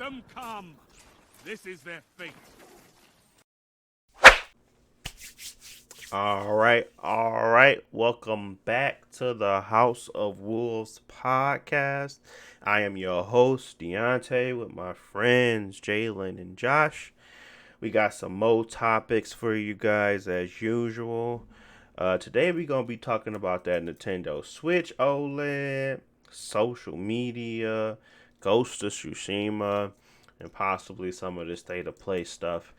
them come. This is their fate. All right. Welcome back to the House of Wolves podcast. I am your host, Deontay, with my friends Jalen and Josh. We got some more topics for you guys as usual. Today we're going to be talking about that Nintendo Switch OLED, social media, Ghost of Tsushima, and possibly some of the state of play stuff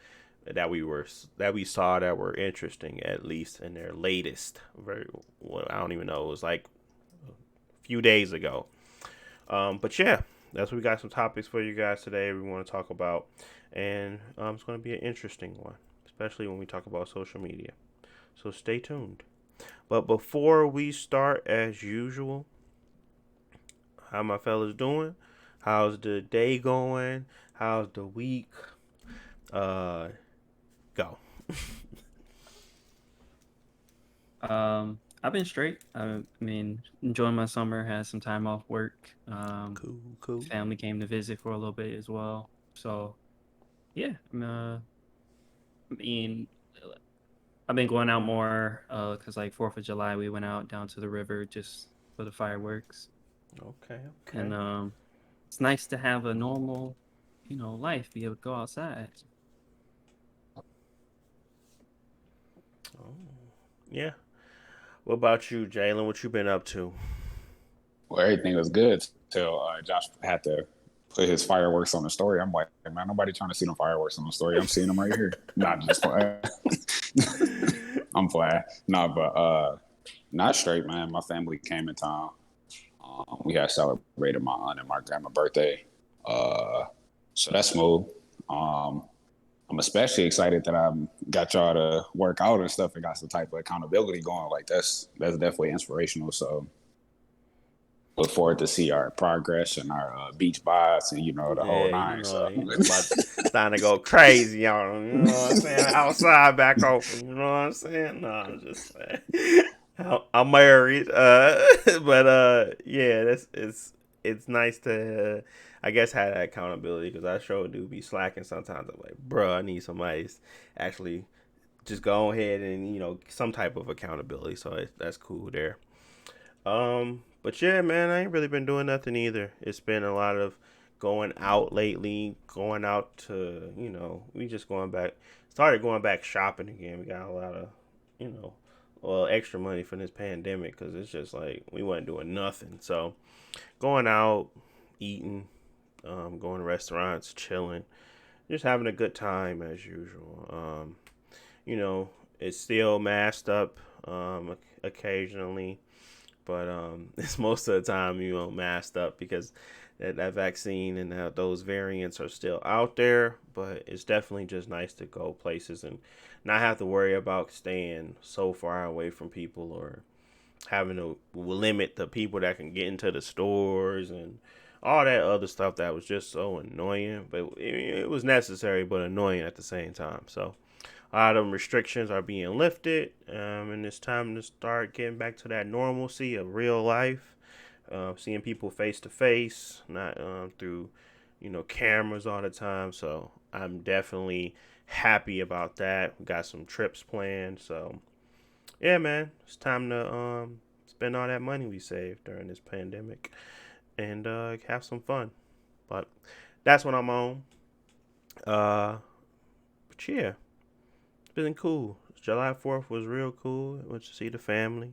that we saw that were interesting, at least in their latest. I don't even know. It was like a few days ago. But yeah, that's what we got. Some topics for you guys today. We want to talk about, and it's going to be an interesting one, especially when we talk about social media. So stay tuned. But before we start, as usual, how my fellas doing? How's the day going? How's the week? Uh, Go. I've been straight. I mean, enjoying my summer. Had some time off work. Cool. Family came to visit for a little bit as well. So yeah, I mean, I've been going out more. Cause like 4th of July, we went out down to the river just for the fireworks. Okay. And it's nice to have a normal, life. Be able to go outside. Oh, yeah. What about you, Jalen? What you been up to? Well, everything was good till Josh had to put his fireworks on the story. I'm like, man, nobody trying to see them fireworks on the story. I'm seeing them right here. Not just playing. I'm playing. No, but not straight, man. My family came in town. We had celebrated my aunt and my grandma's birthday. So that's smooth. I'm especially excited that I got y'all to work out and stuff and got some type of accountability going. Like that's definitely inspirational. So look forward to see our progress and our beach bods and the whole nine. So it's starting to go crazy on them. You know what I'm saying? Outside back open. You know what I'm saying? No, I'm just saying. I'm married, but yeah, it's nice to, I guess, have that accountability because I sure do be slacking sometimes. I'm like, bro, I need somebody actually just go ahead and some type of accountability. So that's cool there. But yeah, man, I ain't really been doing nothing either. It's been a lot of going out lately, going out to, we just started going back shopping again. We got a lot of, extra money from this pandemic because it's just like we wasn't doing nothing. So going out, eating, going to restaurants, chilling, just having a good time as usual. It's still masked up occasionally. But it's most of the time masked up because that vaccine and those variants are still out there. But it's definitely just nice to go places and not have to worry about staying so far away from people or having to limit the people that can get into the stores and all that other stuff that was just so annoying. But it was necessary but annoying at the same time. So a lot of them restrictions are being lifted, and it's time to start getting back to that normalcy of real life, seeing people face to face, not through, cameras all the time. So I'm definitely happy about that. We got some trips planned, so yeah, man, it's time to spend all that money we saved during this pandemic and have some fun. But that's what I'm on. But yeah. Been cool. July 4th was real cool. Went to see the family,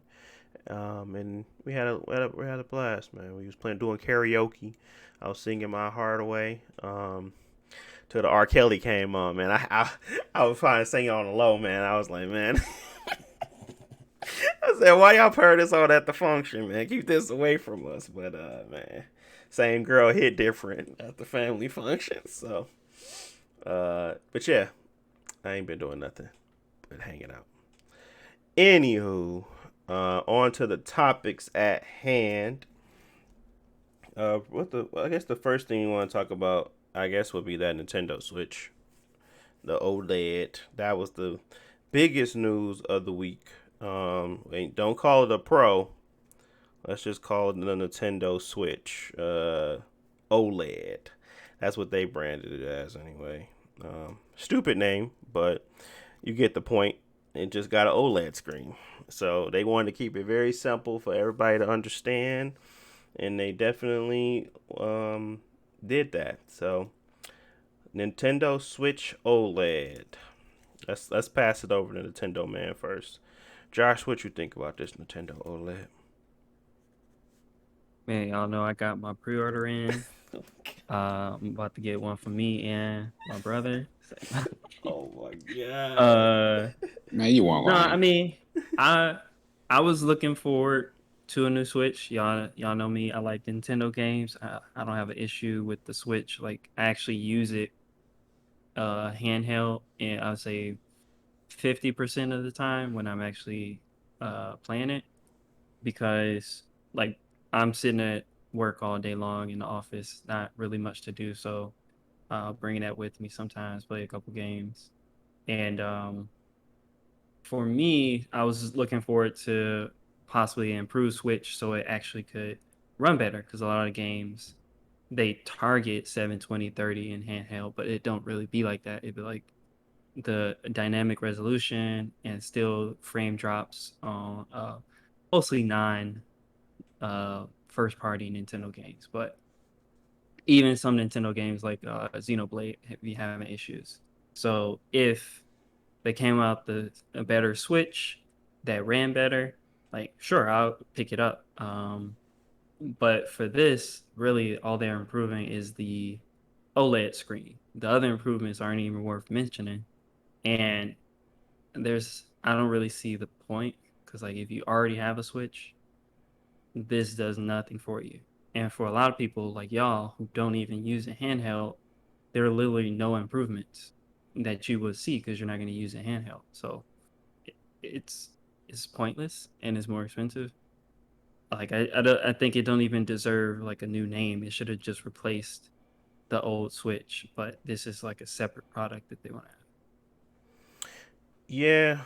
and we had a blast, man. We was doing karaoke. I was singing my heart away. Till the R. Kelly came on, man. I was trying to sing it on the low, man. I was like, man. I said, why y'all heard this on at the function, man? Keep this away from us. But man, same girl hit different at the family function. So, but yeah. I ain't been doing nothing but hanging out. Anywho, on to the topics at hand. I guess the first thing you want to talk about, I guess, would be that Nintendo Switch, the OLED. That was the biggest news of the week. Don't call it a Pro. Let's just call it the Nintendo Switch OLED. That's what they branded it as anyway. Stupid name, but you get the point. It just got an OLED screen. So they wanted to keep it very simple for everybody to understand. And they definitely did that. So Nintendo Switch OLED. Let's pass it over to Nintendo man first. Josh, what you think about this Nintendo OLED? Man, y'all know I got my pre-order in. I'm about to get one for me and my brother. Oh my god. uh, Man, you weren't no, I lying. mean, I I was looking forward to a new Switch. Y'all know me. I like Nintendo games. I don't have an issue with the Switch. Like I actually use it handheld, and I would say 50% of the time when I'm actually playing it, because like I'm sitting at work all day long in the office, not really much to do. So I'll bring that with me sometimes, play a couple games. And for me, I was looking forward to possibly improve Switch so it actually could run better, because a lot of games they target 720/30 in handheld, but it don't really be like that. It'd be like the dynamic resolution and still frame drops on mostly non first party Nintendo games. But even some Nintendo games like Xenoblade be having issues. So if they came out a better Switch that ran better, like sure, I'll pick it up. But for this, really all they're improving is the OLED screen. The other improvements aren't even worth mentioning. And I don't really see the point, because like if you already have a Switch, this does nothing for you. And for a lot of people like y'all who don't even use a handheld, there are literally no improvements that you would see because you're not going to use a handheld. So it, it's it's pointless and it's more expensive. Like I think it don't even deserve like a new name. It should have just replaced the old Switch. But this is like a separate product that they want to have. Yeah.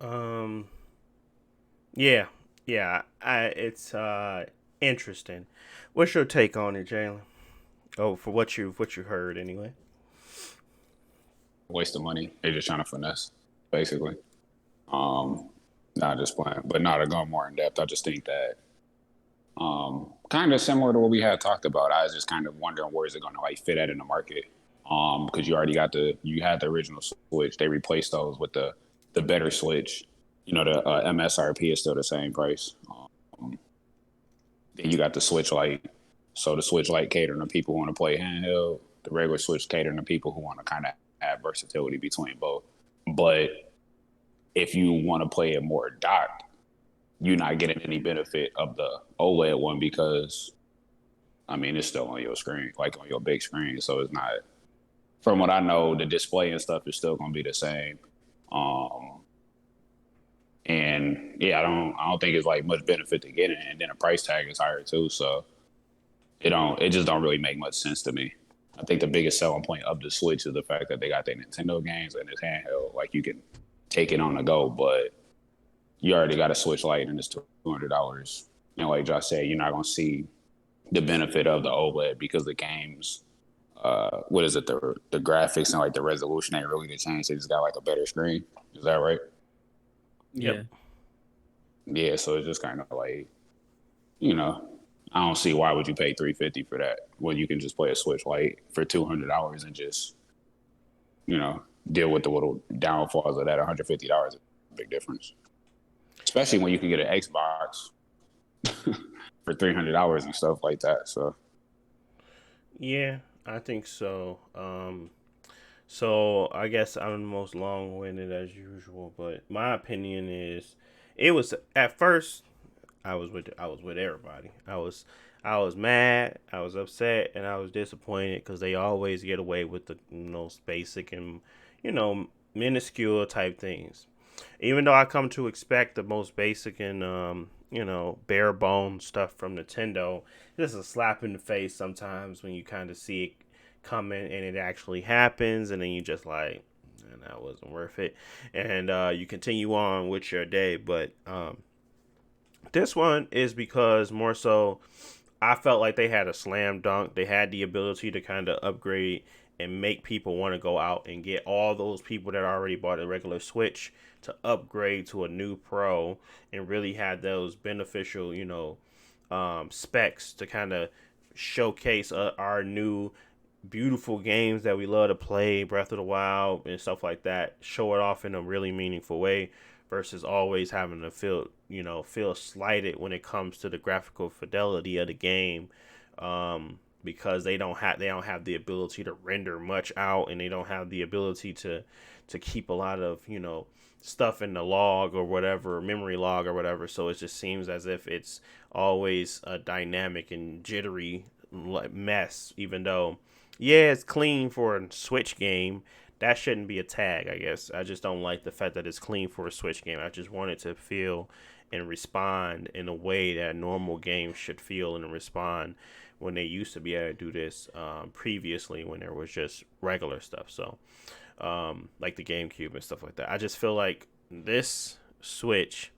Um yeah. Yeah. It's interesting. What's your take on it, Jalen? Oh, for what you heard anyway. Waste of money. They're just trying to finesse, basically. Not just playing, but not to go more in depth. I just think that kind of similar to what we had talked about. I was just kind of wondering where is it going to like fit at in the market. Because you already got you had the original Switch. They replaced those with the better Switch. You know, the MSRP is still the same price. Then you got the Switch Lite. So the Switch Lite catering to people who want to play handheld. The regular Switch catering to people who want to kind of have versatility between both. But if you want to play it more docked, you're not getting any benefit of the OLED one because, I mean, it's still on your screen, like on your big screen. So it's not, from what I know, the display and stuff is still going to be the same. Um, and yeah, I don't think it's like much benefit to get it. And then the price tag is higher too. So it just don't really make much sense to me. I think the biggest selling point of the Switch is the fact that they got their Nintendo games and it's handheld. Like you can take it on the go, but you already got a Switch Lite and it's $200. And like Josh said, you're not gonna see the benefit of the OLED because the games, what is it, the graphics and like the resolution ain't really the change. They just got like a better screen. Is that right? Yeah. Yep. Yeah, so it's just kind of like, you know, I don't see why would you pay $350 for that when you can just play a Switch Lite for $200 and just, you know, deal with the little downfalls of that. $150 is a big difference, especially when you can get an Xbox for $300 and stuff like that. So Yeah, I think so. So I guess I'm the most long-winded as usual, but my opinion is, it was at first I was with everybody. I was mad, I was upset, and I was disappointed because they always get away with the most basic and minuscule type things. Even though I come to expect the most basic and bare bones stuff from Nintendo, it's a slap in the face sometimes when you kind of see it coming and it actually happens, and then you just like, "Man, that wasn't worth it," and you continue on with your day. But this one is because more so I felt like they had a slam dunk. They had the ability to kind of upgrade and make people want to go out and get all those people that already bought a regular Switch to upgrade to a new Pro and really had those beneficial, specs to kind of showcase our new beautiful games that we love to play, Breath of the Wild and stuff like that. Show it off in a really meaningful way versus always having to feel slighted when it comes to the graphical fidelity of the game, because they don't have the ability to render much out, and they don't have the ability to keep a lot of stuff in the log or whatever, memory log or whatever. So it just seems as if it's always a dynamic and jittery mess, even though it's clean for a Switch game. That shouldn't be a tag, I guess. I just don't like the fact that it's clean for a Switch game. I just want it to feel and respond in a way that normal games should feel and respond when they used to be able to do this previously, when there was just regular stuff. So, like the GameCube and stuff like that. I just feel like this Switch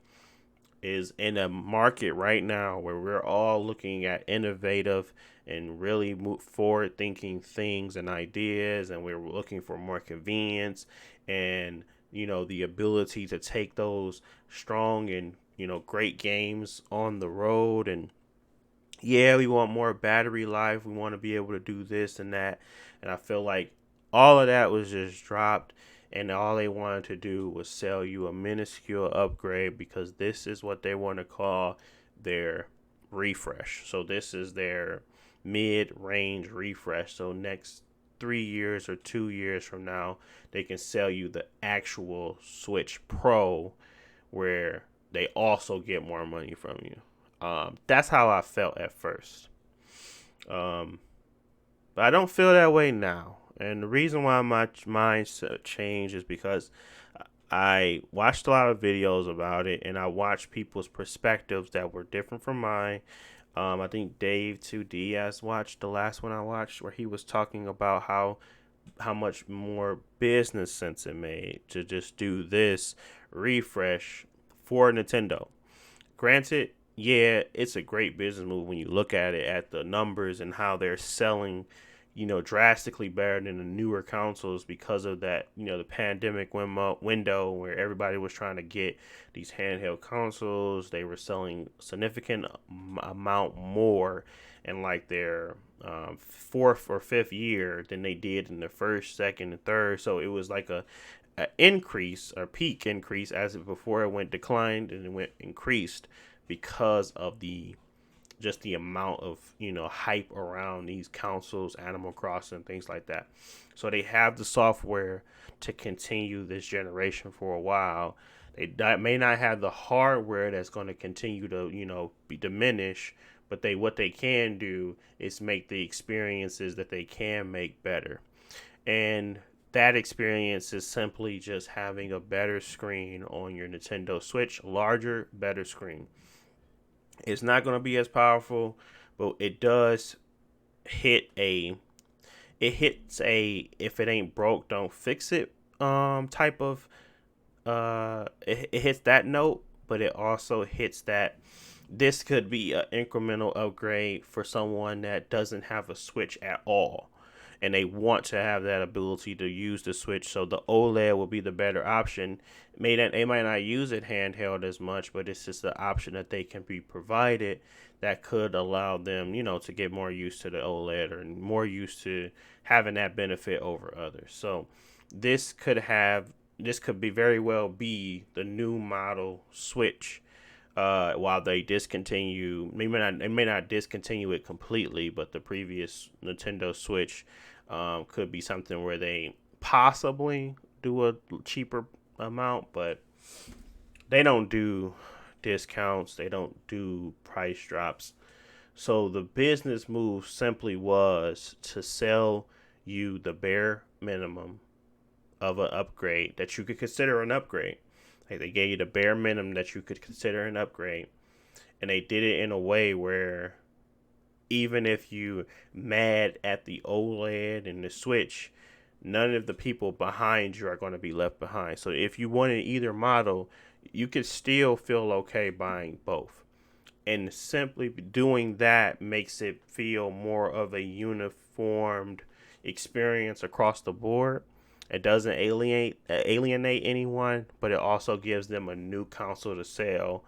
is in a market right now where we're all looking at innovative and really move forward thinking things and ideas, and we're looking for more convenience and the ability to take those strong and great games on the road. And we want more battery life, we want to be able to do this and that, and I feel like all of that was just dropped, and all they wanted to do was sell you a minuscule upgrade, because this is what they want to call their refresh. So this is their mid-range refresh. So next 3 years or 2 years from now, they can sell you the actual Switch Pro, where they also get more money from you. That's how I felt at first. But I don't feel that way now. And the reason why my mindset changed is because I watched a lot of videos about it, and I watched people's perspectives that were different from mine. I think Dave 2D has watched the last one I watched, where he was talking about how much more business sense it made to just do this refresh for Nintendo. Granted, it's a great business move when you look at it, at the numbers and how they're selling, drastically better than the newer consoles, because of that, the pandemic window where everybody was trying to get these handheld consoles. They were selling significant amount more in like their fourth or fifth year than they did in the first, second, and third. So it was like a increase or peak increase, as if before it went declined and it went increased, because of the amount of hype around these consoles, Animal Crossing, things like that. So they have the software to continue this generation for a while. They may not have the hardware that's going to continue to be diminished, but what they can do is make the experiences that they can make better. And that experience is simply just having a better screen on your Nintendo Switch, larger, better screen. It's not going to be as powerful, but it does hits a if it ain't broke, don't fix it type of it hits that note, but it also hits that this could be an incremental upgrade for someone that doesn't have a Switch at all, and they want to have that ability to use the Switch. So the OLED will be the better option. They might not use it handheld as much, but it's just the option that they can be provided that could allow them, to get more used to the OLED, or more used to having that benefit over others. So this could be very well be the new model Switch. While they may not discontinue it completely, but the previous Nintendo Switch could be something where they possibly do a cheaper amount, but they don't do discounts, they don't do price drops. So the business move simply was to sell you the bare minimum of an upgrade that you could consider an upgrade. Like, they gave you the bare minimum that you could consider an upgrade, and they did it in a way where even if you mad at the OLED and the Switch, none of the people behind you are going to be left behind. So if you wanted either model, you could still feel okay buying both. And simply doing that makes it feel more of a uniformed experience across the board. It doesn't alienate anyone, but it also gives them a new console to sell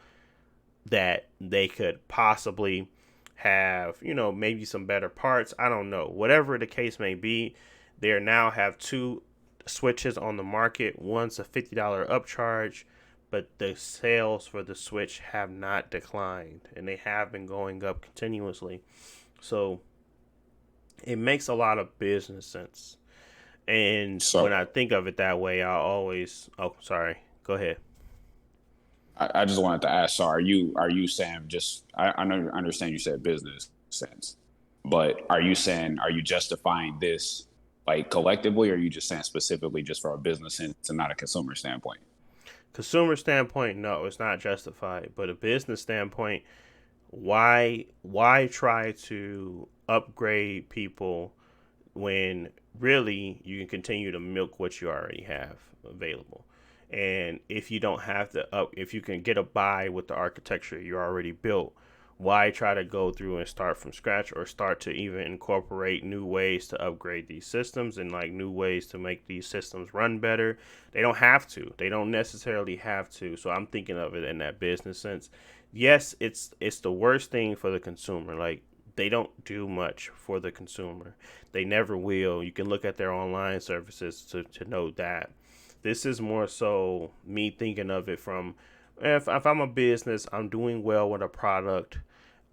that they could possibly have, maybe some better parts. I don't know. Whatever the case may be, they now have two Switches on the market. One's a $50 upcharge, but the sales for the Switch have not declined, and they have been going up continuously. So it makes a lot of business sense. And when So I think of it that way, I always. Oh, sorry. Go ahead. I just wanted to ask. So are you saying just I know I understand you said business sense, but are you justifying this like collectively, or are you just saying specifically just from a business sense and not a consumer standpoint? Consumer standpoint, no, it's not justified. But a business standpoint, why try to upgrade people when really you can continue to milk what you already have available? And if you don't have to if you can get a buy with the architecture you already built, why try to go through and start from scratch, or start to even incorporate new ways to upgrade these systems and like new ways to make these systems run better? They don't have to. They don't necessarily have to. So I'm thinking of it in that business sense. Yes, it's the worst thing for the consumer. Like, they don't do much for the consumer. They never will. You can look at their online services to know that. This is more so me thinking of it from, if I'm a business, I'm doing well with a product,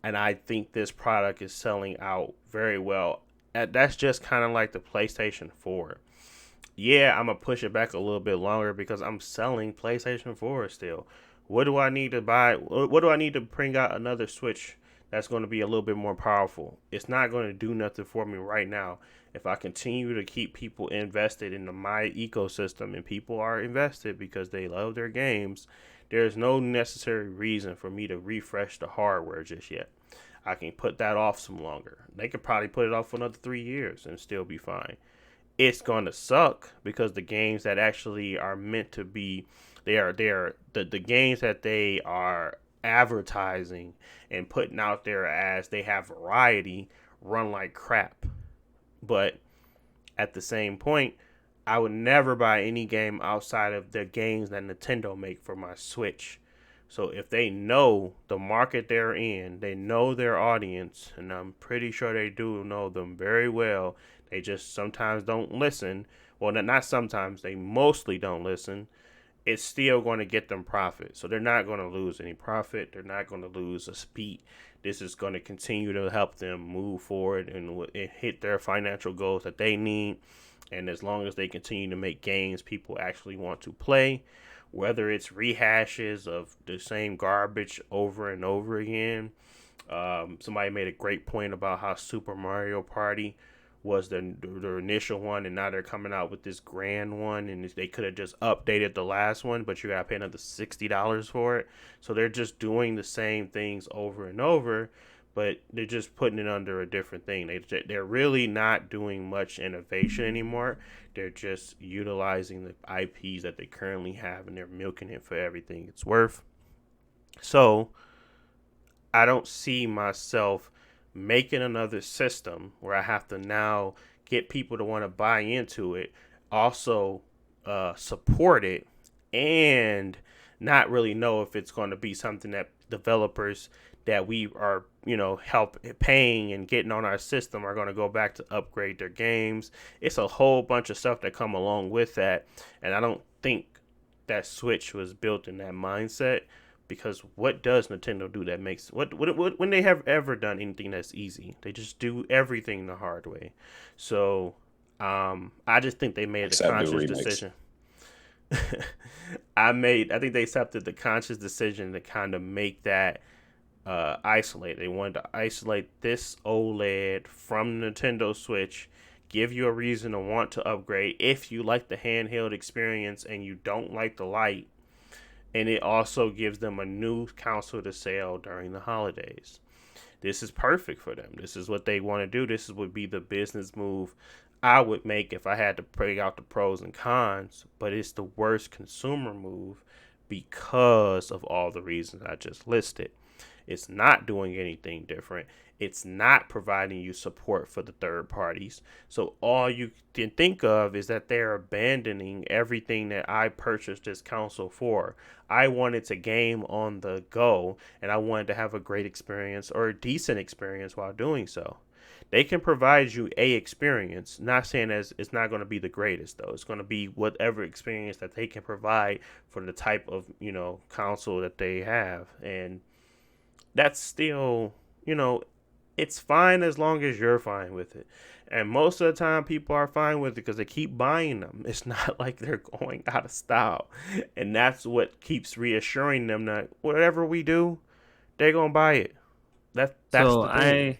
and I think this product is selling out very well. That's just kind of like the PlayStation 4. Yeah, I'm going to push it back a little bit longer because I'm selling PlayStation 4 still. What do I need to buy? What do I need to bring out another Switch that's going to be a little bit more powerful? It's not going to do nothing for me right now. If I continue to keep people invested in my ecosystem, and people are invested because they love their games, there's no necessary reason for me to refresh the hardware just yet. I can put that off some longer. They could probably put it off for another 3 years and still be fine. It's going to suck because the games that actually are meant to be, the games that they are advertising and putting out there as they have variety, run like crap. But at the same point, I would never buy any game outside of the games that Nintendo make for my Switch. So if they know the market they're in, they know their audience, and I'm pretty sure they do know them very well. They just sometimes don't listen. Well, not sometimes, they mostly don't listen. It's still going to get them profit. So they're not going to lose any profit. They're not going to lose a beat. This is going to continue to help them move forward and hit their financial goals that they need. And as long as they continue to make games people actually want to play, whether it's rehashes of the same garbage over and over again. Somebody made a great point about how Super Mario Party was the initial one, and now they're coming out with this grand one, and they could have just updated the last one, but you got to pay another $60 for it. So they're just doing the same things over and over, but they're just putting it under a different thing. They're really not doing much innovation anymore. They're just utilizing the IPs that they currently have, and they're milking it for everything it's worth. So I don't see myself making another system where I have to now get people to want to buy into it, also support it, and not really know if it's going to be something that developers that we are, help paying and getting on our system are going to go back to upgrade their games. It's a whole bunch of stuff that come along with that, and I don't think that Switch was built in that mindset. Because what does Nintendo do that makes what when they have ever done anything that's easy? They just do everything the hard way. So I just think they made a Except do conscious remakes. decision. I think they accepted the conscious decision to kind of make that isolate. They wanted to isolate this OLED from Nintendo Switch, give you a reason to want to upgrade if you like the handheld experience and you don't like the light. And it also gives them a new console to sell during the holidays. This is perfect for them. This is what they want to do. This would be the business move I would make if I had to break out the pros and cons. But it's the worst consumer move because of all the reasons I just listed. It's not doing anything different. It's not providing you support for the third parties. So all you can think of is that they're abandoning everything that I purchased this console for. I wanted to game on the go, and I wanted to have a great experience or a decent experience while doing so. They can provide you a experience. Not saying as it's not going to be the greatest though. It's going to be whatever experience that they can provide for the type of console that they have, and that's still it's fine as long as you're fine with it. And most of the time, people are fine with it because they keep buying them. It's not like they're going out of style, and that's what keeps reassuring them that whatever we do, they're gonna buy it. That's So the thing.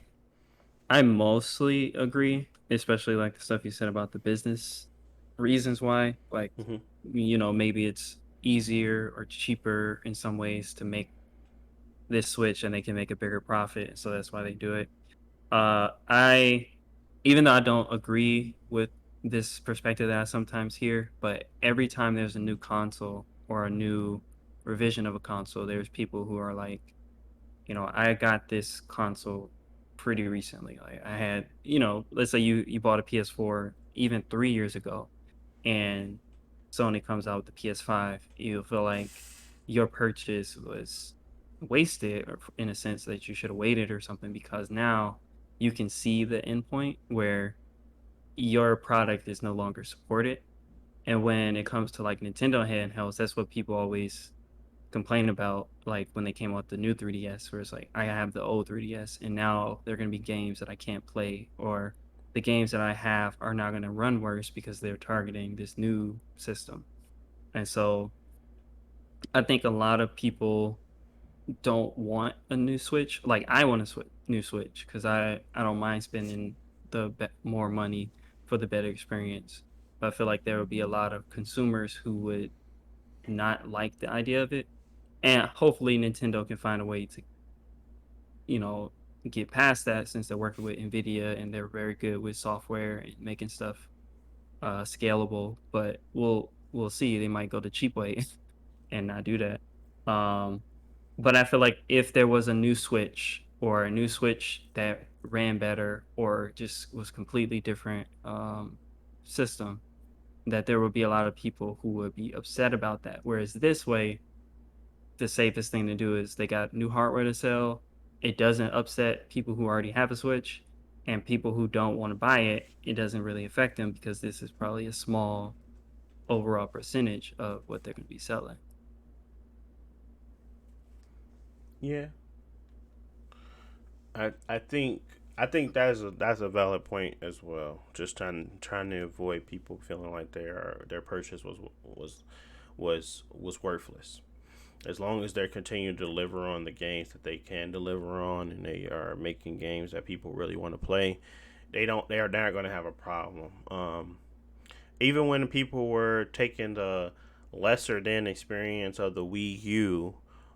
I mostly agree, especially like the stuff you said about the business reasons why. Like, Hmm. maybe it's easier or cheaper in some ways to make this switch and they can make a bigger profit. So that's why they do it. I, even though I don't agree with this perspective that I sometimes hear, but every time there's a new console or a new revision of a console, there's people who are like, I got this console pretty recently. Like I had, let's say you bought a PS4 even 3 years ago, and Sony comes out with the PS5, you feel like your purchase was wasted, or in a sense that you should have waited or something, because now you can see the endpoint where your product is no longer supported. And when it comes to like Nintendo handhelds, that's what people always complain about, like when they came out with the new 3DS, where it's like I have the old 3DS and now there are going to be games that I can't play, or the games that I have are not going to run worse because they're targeting this new system. And so I think a lot of people don't want a new Switch. Like I want a new Switch because I don't mind spending more money for the better experience. But I feel like there would be a lot of consumers who would not like the idea of it, and hopefully Nintendo can find a way to you know get past that, since they're working with Nvidia and they're very good with software and making stuff scalable. But we'll see. They might go the cheap way and not do that. um but I feel like if there was a new Switch, or a new Switch that ran better or just was completely different system, that there would be a lot of people who would be upset about that. Whereas this way, the safest thing to do is they got new hardware to sell. It doesn't upset people who already have a Switch, and people who don't want to buy it, it doesn't really affect them because this is probably a small overall percentage of what they're going to be selling. Yeah, I think that's a valid point as well. Just trying to avoid people feeling like their purchase was worthless. As long as they're continuing to deliver on the games that they can deliver on, and they are making games that people really want to play, they are not going to have a problem. Even when people were taking the lesser than experience of the Wii U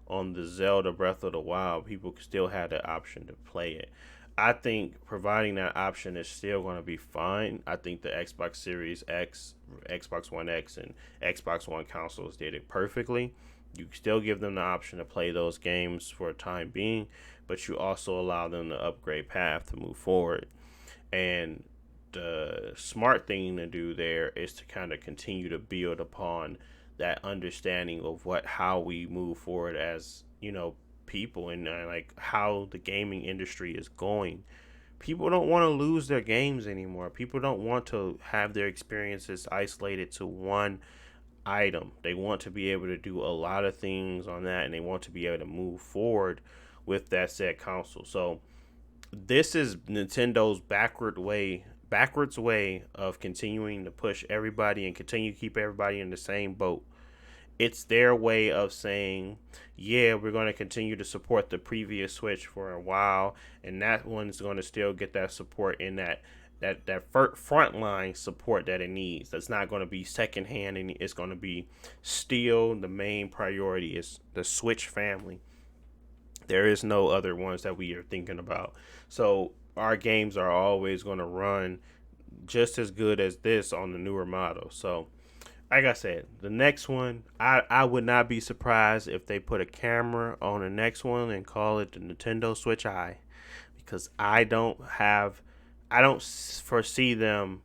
on the Zelda Breath of the Wild, people still had the option to play it. I think providing that option is still going to be fine. I think the Xbox Series X, Xbox One X, and Xbox One consoles did it perfectly. You still give them the option to play those games for a time being, but you also allow them the upgrade path to move forward. And the smart thing to do there is to kind of continue to build upon that understanding of how we move forward as people, and like how the gaming industry is going. People don't want to lose their games anymore. People don't want to have their experiences isolated to one item. They want to be able to do a lot of things on that, and they want to be able to move forward with that said console. So this is Nintendo's backwards way of continuing to push everybody and continue to keep everybody in the same boat. It's their way of saying, yeah, we're going to continue to support the previous Switch for a while, and that one's going to still get that support in that frontline support that it needs. That's not going to be secondhand, and it's going to be still the main priority is the Switch family. There is no other ones that we are thinking about. So our games are always going to run just as good as this on the newer model. So like I said, the next one, I would not be surprised if they put a camera on the next one and call it the Nintendo Switch Eye, because I don't foresee them,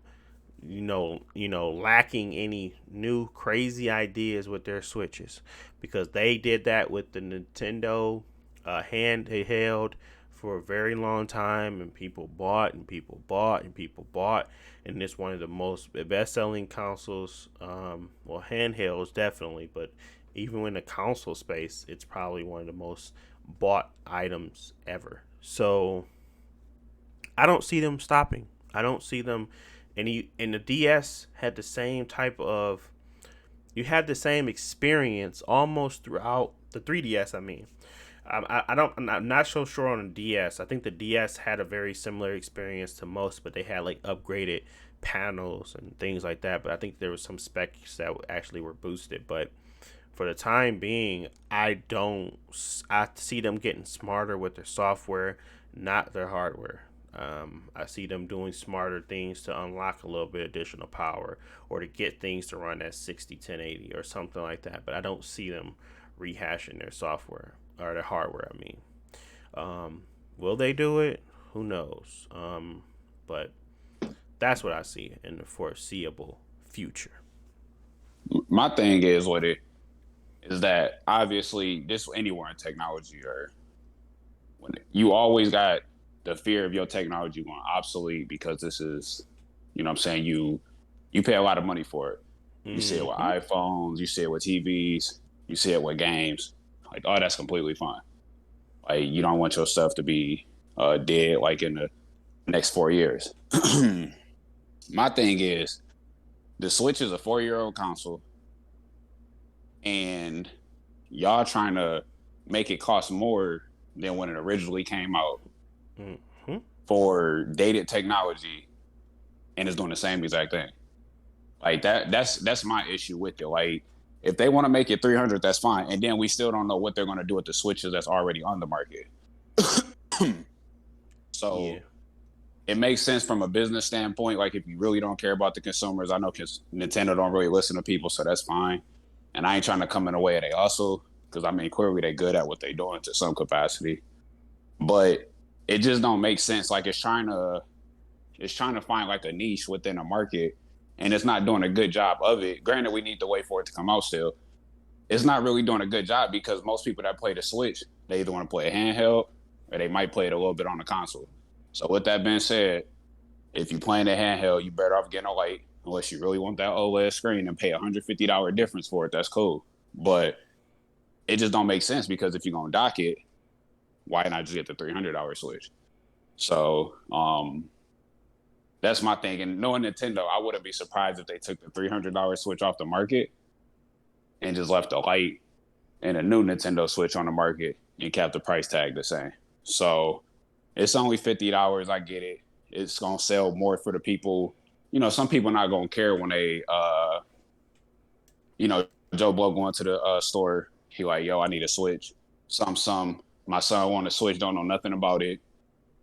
lacking any new crazy ideas with their Switches, because they did that with the Nintendo handheld for a very long time, and people bought and people bought and people bought, and it's one of the most best-selling consoles. Well, handhelds definitely, but even in the console space, it's probably one of the most bought items ever. So I don't see them stopping. I don't see them. And the DS had the same type of. You had the same experience almost throughout the 3DS. I mean, I don't. I'm not so sure on the DS. I think the DS had a very similar experience to most, but they had like upgraded panels and things like that. But I think there was some specs that actually were boosted. But for the time being, I don't. I see them getting smarter with their software, not their hardware. I see them doing smarter things to unlock a little bit additional power, or to get things to run at 60, 1080 or something like that. But I don't see them rehashing their software or their hardware. I mean, will they do it? Who knows? But that's what I see in the foreseeable future. My thing is what it is that obviously this anywhere in technology or when you always got the fear of your technology going obsolete because this is, you know what I'm saying, you pay a lot of money for it. You see it with iPhones, you see it with TVs, you see it with games. Like, oh, that's completely fine. Like, you don't want your stuff to be dead like in the next 4 years. My thing is, the Switch is a 4-year-old console, and y'all trying to make it cost more than when it originally came out for dated technology, and it's doing the same exact thing. Like that's my issue with it. Like, if they want to make it 300, that's fine, and then we still don't know what they're going to do with the Switches that's already on the market. So Yeah. it makes sense from a business standpoint. Like, if you really don't care about the consumers, I know because Nintendo don't really listen to people, so that's fine. And I ain't trying to come in the way of they hustle, because I mean, clearly they good at what they doing to some capacity. But it just don't make sense. Like, it's trying to find like a niche within a market, and it's not doing a good job of it. Granted, we need to wait for it to come out still. It's not really doing a good job because most people that play the Switch, they either want to play a handheld or they might play it a little bit on the console. So with that being said, if you're playing a handheld, you better off getting a light, unless you really want that OLED screen and pay $150 difference for it. That's cool. But it just don't make sense, because if you're going to dock it, why not just get the $300 Switch? So that's my thing. And knowing Nintendo, I wouldn't be surprised if they took the $300 Switch off the market and just left a light and a new Nintendo Switch on the market and kept the price tag the same. So it's only $50. I get it. It's going to sell more for the people. You know, some people not going to care when they, Joe Blow going to the store. He like, yo, I need a Switch. My son want a Switch, don't know nothing about it.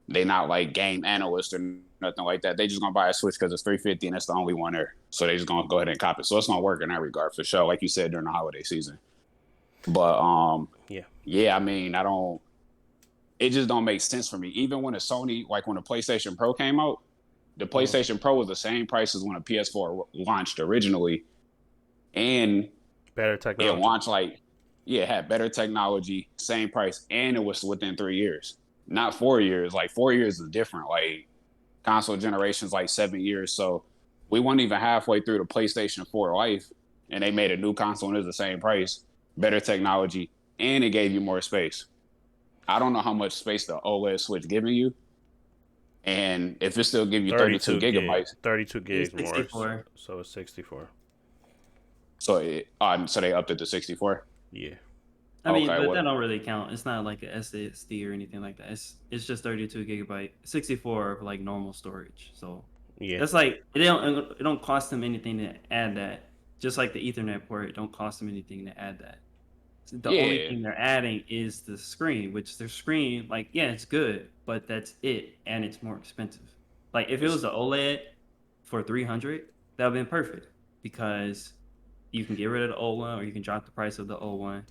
They not like game analysts or nothing like that. They just going to buy a Switch because it's $350 and it's the only one there. So they just going to go ahead and cop it. So it's going to work in that regard for sure, like you said, during the holiday season. But, yeah, I mean, it just don't make sense for me. Even when a Sony, like when the PlayStation Pro came out, the PlayStation Pro was the same price as when a PS4 launched originally. And Better technology. it launched it had better technology, same price, and it was within 3 years. Not 4 years. Like 4 years is different. Like console generation's like 7 years. So we weren't even halfway through the PlayStation 4 life, and they made a new console and it was the same price, better technology, and it gave you more space. I don't know how much space the OLED Switch giving you, and if it still give you 32 gigabytes. 32 gigs more. 64. So it's 64. So they upped it to 64? Yeah. I mean, Okay, but that don't really count. It's not like a SSD or anything like that. It's just 32 gigabyte, 64 of like normal storage. So Yeah. that's like it don't cost them anything to add that. Just like the Ethernet port, it don't cost them anything to add that. The only thing they're adding is the screen, which their screen, like, yeah, it's good, but that's it, and it's more expensive. Like, if it was an OLED for 300, that would have been perfect, because you can get rid of the old one, or you can drop the price of the old one.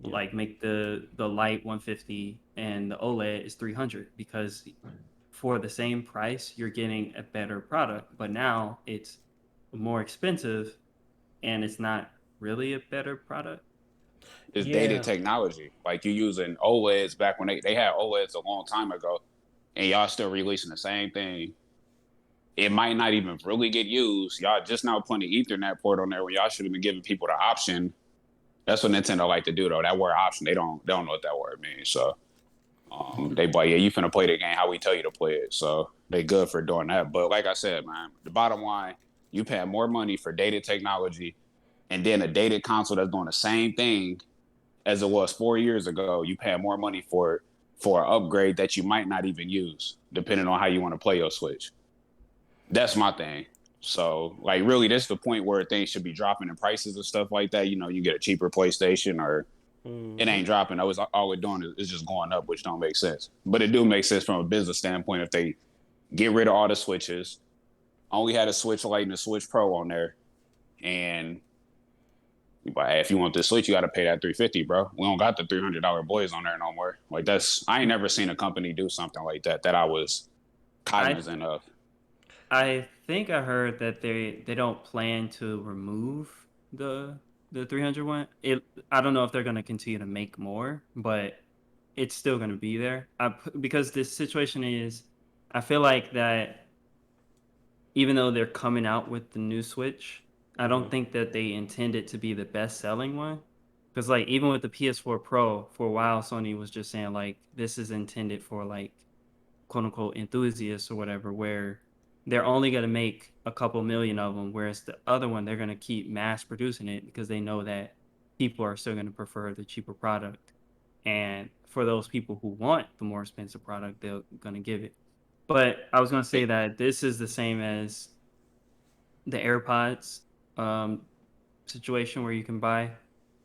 Yeah. Like make the light 150 and the OLED is 300, because for the same price you're getting a better product. But now it's more expensive, and it's not really a better product. It's dated Yeah. technology. Like you using OLEDs back when they had OLEDs a long time ago, and y'all still releasing the same thing. It might not even really get used. Y'all just now putting the Ethernet port on there when y'all should have been giving people the option. That's what Nintendo like to do though. That word option, they don't know what that word means. So they like, yeah, you finna play the game how we tell you to play it. So they good for doing that. But like I said, man, the bottom line, you pay more money for dated technology, and then a dated console that's doing the same thing as it was 4 years ago. You pay more money for an upgrade that you might not even use, depending on how you want to play your Switch. That's my thing. So, like, really, this is the point where things should be dropping in prices and stuff like that. You know, you get a cheaper PlayStation, or it Hmm. ain't dropping. All it's doing is just going up, which don't make sense. But it do make sense from a business standpoint if they get rid of all the switches, only had a Switch Lite and a Switch Pro on there, and but hey, if you want this Switch, you got to pay that 350, bro. We don't got the $300 boys on there no more. Like I ain't never seen a company do something like that I was I cognizant of. I think I heard that they don't plan to remove the the 300 one. I don't know if they're going to continue to make more, but it's still going to be there. Because this situation is, I feel like that even though they're coming out with the new Switch, I don't Hmm. think that they intend it to be the best selling one. Because like even with the PS4 Pro, for a while Sony was just saying like this is intended for like quote unquote enthusiasts or whatever, where they're only going to make a couple million of them, whereas the other one they're going to keep mass producing it because they know that people are still going to prefer the cheaper product. And for those people who want the more expensive product, they're going to give it. But I was going to say that this is the same as the AirPods um, situation where you can buy,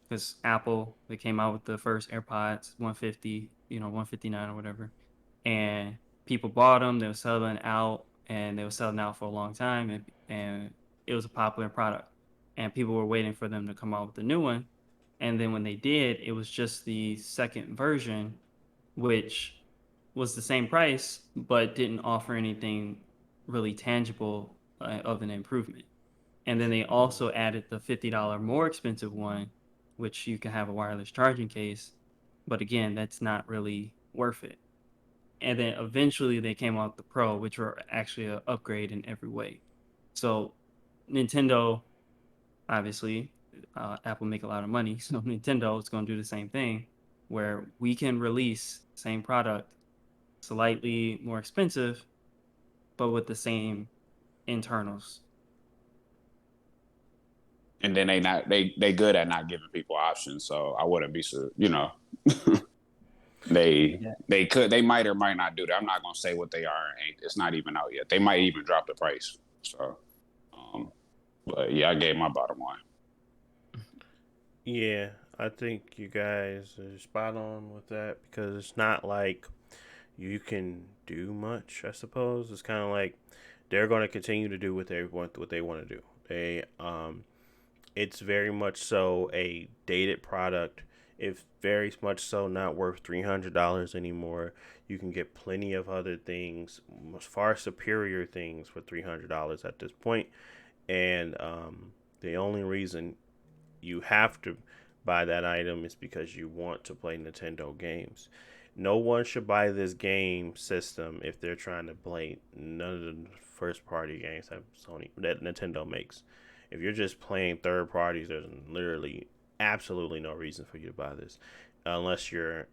because Apple, they came out with the first AirPods 150, 159 or whatever, and people bought them. They were selling out, and they were selling out for a long time, and it was a popular product, and people were waiting for them to come out with a new one. And then when they did, it was just the second version, which was the same price but didn't offer anything really tangible of an improvement. And then they also added the $50 more expensive one, which you can have a wireless charging case. But again, that's not really worth it. And then eventually they came out with the Pro, which were actually an upgrade in every way. So Nintendo, obviously, Apple make a lot of money, so Nintendo is going to do the same thing, where we can release same product slightly more expensive, but with the same internals. And then they good at not giving people options. So I wouldn't be so, they Yeah. they might or might not do that. I'm not gonna say what they are. It's not even out yet. They might even drop the price. So, um, but yeah, I gave my bottom line. Yeah, I think you guys are spot on with that because it's not like you can do much. I suppose it's kind of like they're going to continue to do what they want to do. It's very much so a dated product. It's very much so not worth $300 anymore. You can get plenty of other things, far superior things for $300 at this point. And the only reason you have to buy that item is because you want to play Nintendo games. No one should buy this game system if they're trying to play none of the first party games that Nintendo makes. If you're just playing third parties, there's literally absolutely no reason for you to buy this unless you're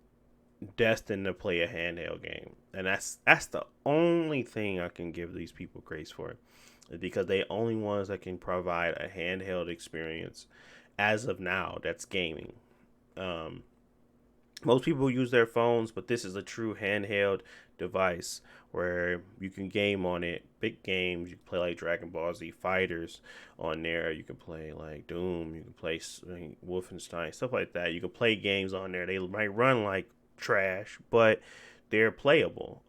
destined to play a handheld game. And that's the only thing I can give these people grace for, because they only ones that can provide a handheld experience as of now that's gaming. Um, Most people use their phones, but this is a true handheld device where you can game on it. Big games, you can play like Dragon Ball Z Fighters on there. You can play like Doom. You can play Wolfenstein, stuff like that. You can play games on there. They might run like trash, but they're playable.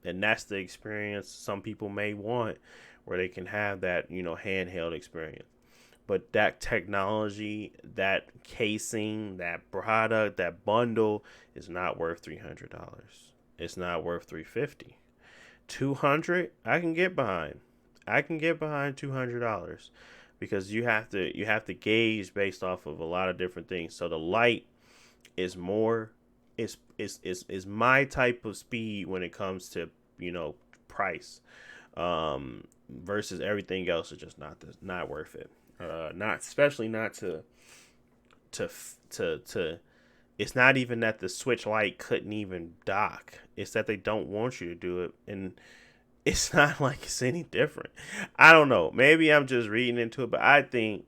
And that's the experience some people may want, where they can have that handheld experience. but that technology, that casing, that product, that bundle is not worth $300. It's not worth 350. 200, I can get behind. I can get behind $200 because you have to gauge based off of a lot of different things. So the light is more is my type of speed when it comes to price, versus everything else is just not worth it. Not especially not to to. It's not even that the Switch Lite couldn't even dock. It's that they don't want you to do it, and it's not like it's any different. I don't know. Maybe I'm just reading into it, but I think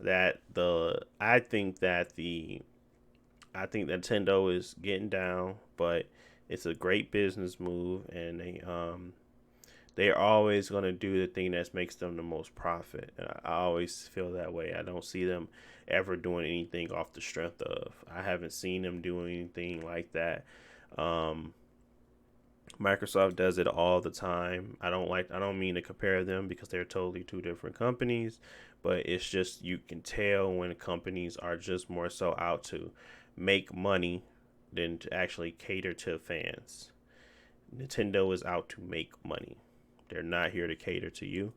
Nintendo is getting down, but it's a great business move, and they're always gonna do the thing that makes them the most profit. And I always feel that way. I don't see them ever doing anything off the strength of. I haven't seen them do anything like that. Um, Microsoft does it all the time. I don't mean to compare them because they're totally two different companies, but it's just you can tell when companies are just more so out to make money than to actually cater to fans. Nintendo is out to make money. They're not here to cater to you.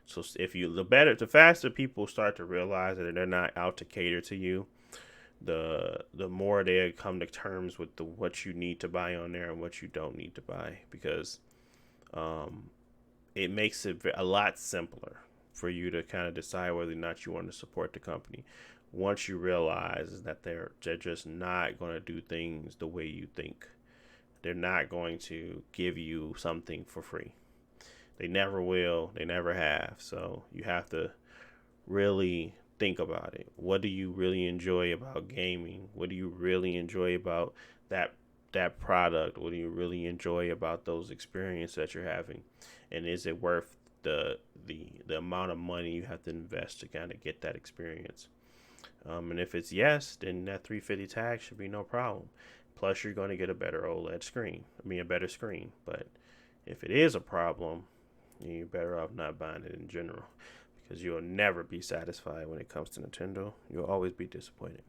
So the faster people start to realize that they're not out to cater to you, the more they come to terms with what you need to buy on there and what you don't need to buy, because it makes it a lot simpler for you to kind of decide whether or not you want to support the company. Once you realize that they're just not going to do things the way you think, they're not going to give you something for free. They never will. They never have. So you have to really think about it. What do you really enjoy about gaming? What do you really enjoy about that product? What do you really enjoy about those experiences that you're having? And is it worth the amount of money you have to invest to kind of get that experience? And if it's yes, then that 350 tag should be no problem. Plus, you're going to get a better OLED screen. I mean, a better screen. But if it is a problem, you're better off not buying it in general, because you'll never be satisfied when it comes to Nintendo. You'll always be disappointed.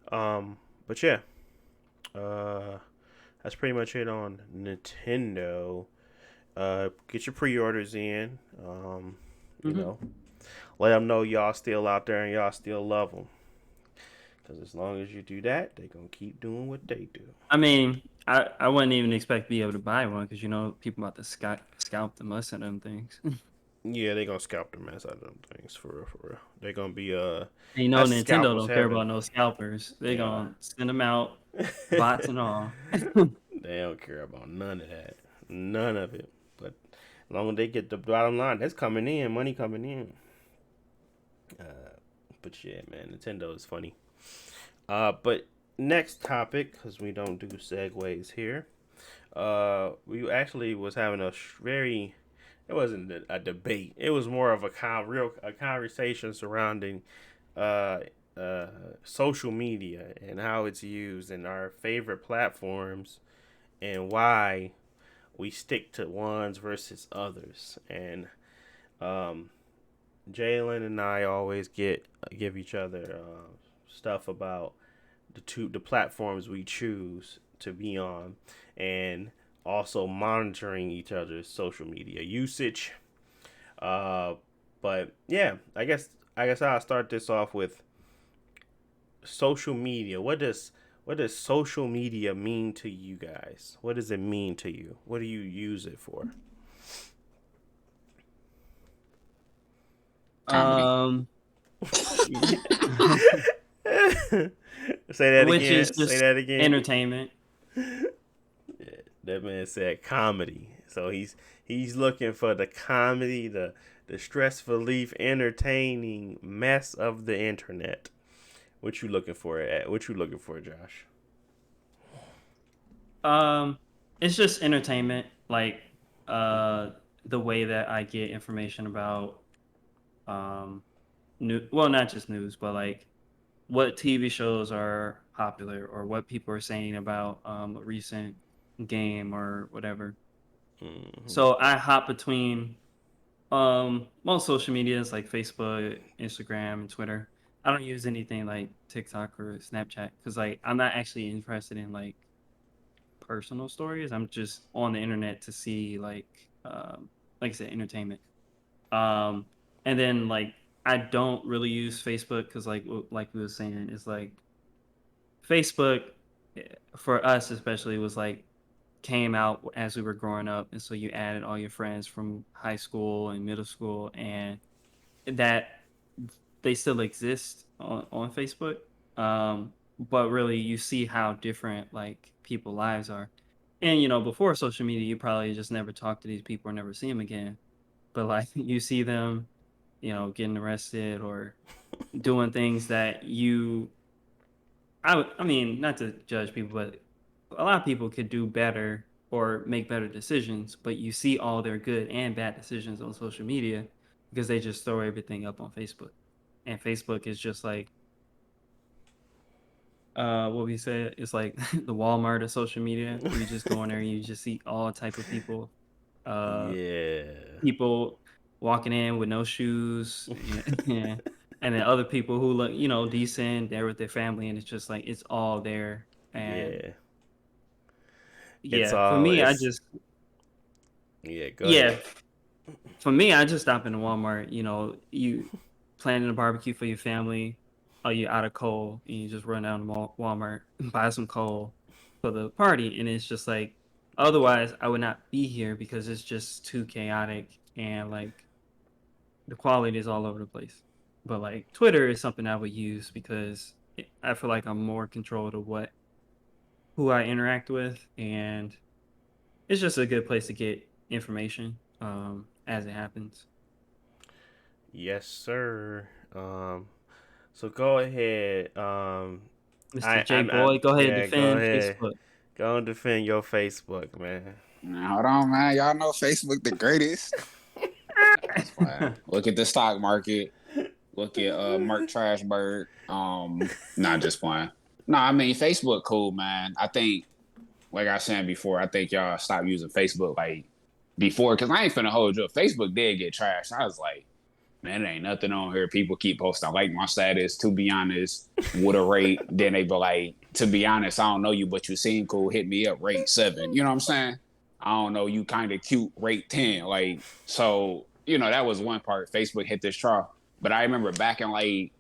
But yeah, that's pretty much it on Nintendo. Get your pre-orders in. You know, let them know y'all still out there and y'all still love them. Because as long as you do that, they're going to keep doing what they do. I mean, I wouldn't even expect to be able to buy one because people about to scalp the mess out of them things. Yeah, they're going to scalp the mess out of them things, for real, for real. They're going to be, Nintendo scalpers don't care heaven. about no scalpers. They Yeah. going to send them out, bots and all. They don't care about none of that. None of it. But as long as they get the bottom line, that's coming in, money coming in. But yeah, man, Nintendo is funny. But next topic, because we don't do segues here. We actually was having it wasn't a debate. It was more of a conversation surrounding social media and how it's used and our favorite platforms and why we stick to ones versus others. And Jalen and I always give each other stuff about the platforms we choose to be on, and also monitoring each other's social media usage. But yeah, I guess I'll start this off with social media. What does social media mean to you guys? What does it mean to you? What do you use it for? Um, Say that which again. is just Say that again. entertainment. Yeah, that man said comedy. So he's looking for the comedy, the stress relief, entertaining mess of the internet. What you looking for? What you looking for, Josh? It's just entertainment, like the way that I get information about well, not just news, but like what TV shows are popular or what people are saying about a recent game or whatever. Mm-hmm. So I hop between Most social medias like Facebook, Instagram, and Twitter. I don't use anything like TikTok or Snapchat because like I'm not actually interested in like personal stories. I'm just on the internet to see like I said, entertainment. Um, and then like I don't really use Facebook because like we were saying, it's like Facebook for us especially was like came out as we were growing up, and so you added all your friends from high school and middle school, and that they still exist on Facebook. But really, you see how different like people lives are. And before social media, you probably just never talk to these people or never see them again. But like you see them, getting arrested or doing things that I mean, not to judge people, but a lot of people could do better or make better decisions, but you see all their good and bad decisions on social media because they just throw everything up on Facebook. And Facebook is just like what we said, it's like the Walmart of social media. You just go in there and you just see all type of people. Uh Yeah. People walking in with no shoes and then other people who look, decent, they're with their family, and it's just like it's all there. And Yeah. yeah, for me, I It's just yeah, go yeah, ahead. for me, I just stop in the Walmart. You planning a barbecue for your family, or you out of coal, and you just run down to Walmart and buy some coal for the party, and it's just like otherwise I would not be here because it's just too chaotic and like the quality is all over the place. But like Twitter is something I would use because I feel like I'm more control of who I interact with, and it's just a good place to get information as it happens. Yes, sir. So go ahead. Mr. J Boy, go ahead and Yeah, go defend ahead. Facebook. Go and defend your Facebook, man. Now, hold on, man. Y'all know Facebook the greatest. Nah, just playing. Look at the stock market. Look at Mark Trashberg. Not just playing. No, I mean Facebook cool, man. I think, like I was saying before, I think y'all stop using Facebook like before, because I ain't finna hold you up. Facebook did get trashed. I was like, man, it ain't nothing on here. People keep posting, I like my status, to be honest, with a rate. Then they be like, to be honest, I don't know you, but you seem cool. Hit me up, rate 7. You know what I'm saying? I don't know, you kind of cute, rate 10. Like, so, that was one part. Facebook hit this trough. But I remember back in like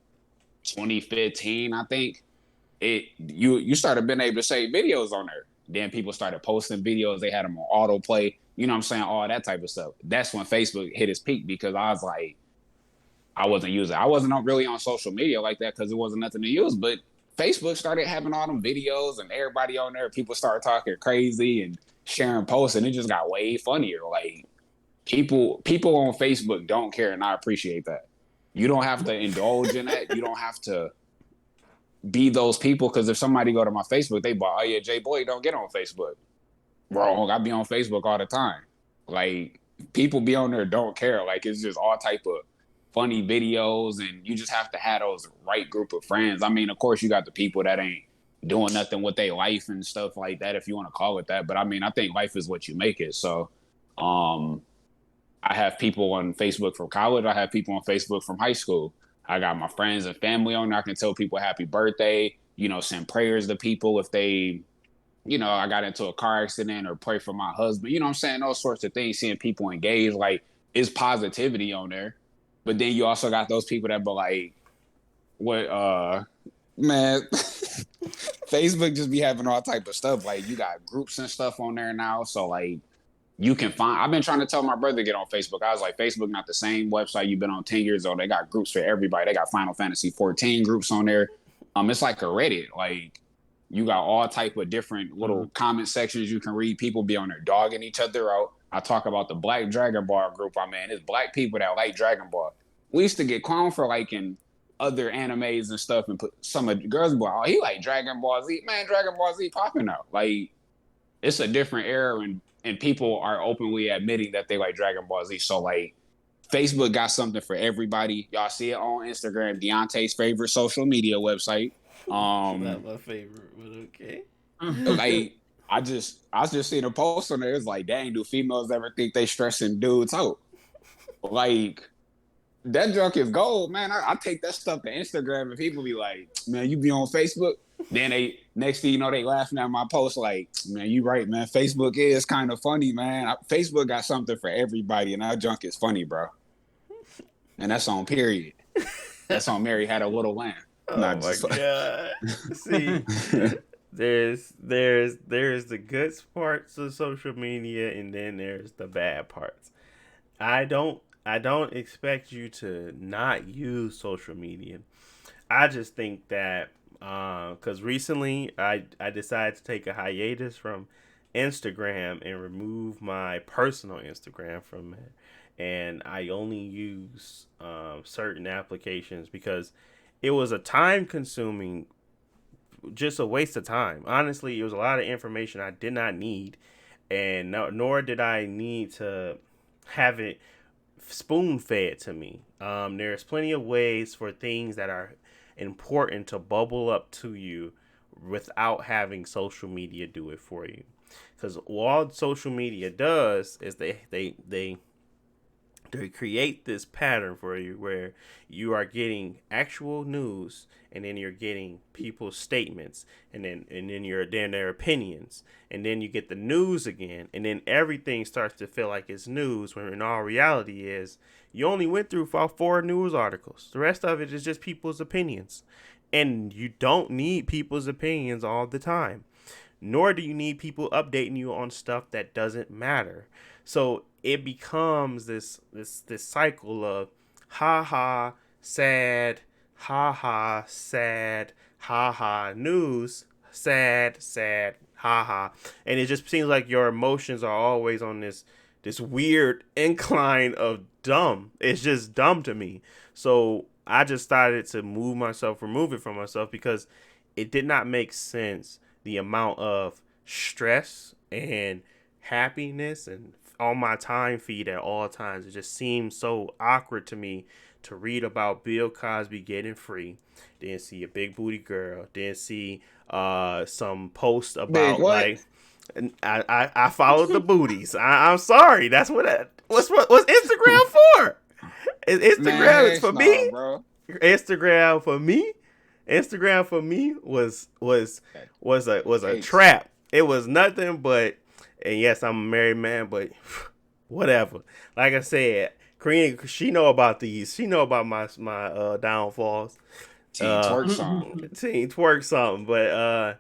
2015, I think, you started being able to save videos on there. Then people started posting videos. They had them on autoplay. You know what I'm saying? All that type of stuff. That's when Facebook hit its peak because I was like, I wasn't using. I wasn't really on social media like that because it wasn't nothing to use. But Facebook started having all them videos and everybody on there. People started talking crazy and sharing posts, and it just got way funnier. Like people on Facebook don't care, and I appreciate that. You don't have to indulge in that. You don't have to be those people because if somebody go to my Facebook, they buy, oh yeah, Jay Boy don't get on Facebook. Wrong. I be on Facebook all the time. Like people be on there don't care. Like it's just all type of funny videos, and you just have to have those right group of friends. I mean, of course, you got the people that ain't doing nothing with their life and stuff like that, if you want to call it that. But I mean, I think life is what you make it. So, I have people on Facebook from college. I have people on Facebook from high school. I got my friends and family on there. I can tell people happy birthday. Send prayers to people if they I got into a car accident or pray for my husband. You know what I'm saying? Those sorts of things, seeing people engage, like, it's positivity on there. But then you also got those people that be like, what, man, Facebook just be having all type of stuff. Like, you got groups and stuff on there now. So, like, you can find, I've been trying to tell my brother to get on Facebook. I was like, Facebook, not the same website you've been on 10 years old. They got groups for everybody. They got Final Fantasy 14 groups on there. It's like a Reddit. Like, you got all type of different little comment sections you can read. People be on there dogging each other out. I talk about the Black Dragon Ball group I'm in. It's black people that like Dragon Ball. We used to get clowned for liking other animes and stuff, and put some of the girls be like, oh, he like Dragon Ball Z. Man, Dragon Ball Z popping out. Like, it's a different era, and people are openly admitting that they like Dragon Ball Z. So, like, Facebook got something for everybody. Y'all see it on Instagram, Deontay's favorite social media website. Not my favorite, but okay. Like, I was just seeing a post on there. It's like, dang, do females ever think they stressing dudes out? like that junk is gold, man. I take that stuff to Instagram and people be like, man, you be on Facebook? Then they next thing you know, they laughing at my post like, man, you right, man. Facebook is kind of funny, man. Facebook got something for everybody, and that junk is funny, bro. And that's on period. That's on Mary Had a Little Lamb. Oh Not my just like god. See, there's the good parts of social media, and then there's the bad parts. I don't expect you to not use social media. I just think that because recently I decided to take a hiatus from Instagram and remove my personal Instagram from it, and I only use certain applications because it was a time consuming, just a waste of time. Honestly, it was a lot of information I did not need, and nor did I need to have it spoon fed to me. There's plenty of ways for things that are important to bubble up to you without having social media do it for you. Because all social media does is they create this pattern for you where you are getting actual news, and then you're getting people's statements, and then you're then their opinions, and then you get the news again, and then everything starts to feel like it's news when in all reality is you only went through four news articles. The rest of it is just people's opinions, and you don't need people's opinions all the time, nor do you need people updating you on stuff that doesn't matter. So it becomes this cycle of ha ha sad, ha ha news, sad, ha ha, and it just seems like your emotions are always on this weird incline of dumb. It's just dumb to me. So I just started to remove it from myself because it did not make sense. The amount of stress and happiness and on my time feed at all times, it just seems so awkward to me to read about Bill Cosby getting free, then see a big booty girl, then see some post big about what? like I followed the booties. I'm sorry, that's what's Instagram for? Is Instagram Man, is for no, me? bro. Instagram for me? Instagram for me was a Cakes. trap. It was nothing but, and yes, I'm a married man, but whatever. Like I said, Karina, she know about these. She know about my downfalls. Teen Uh, twerk song. Teen twerk something, but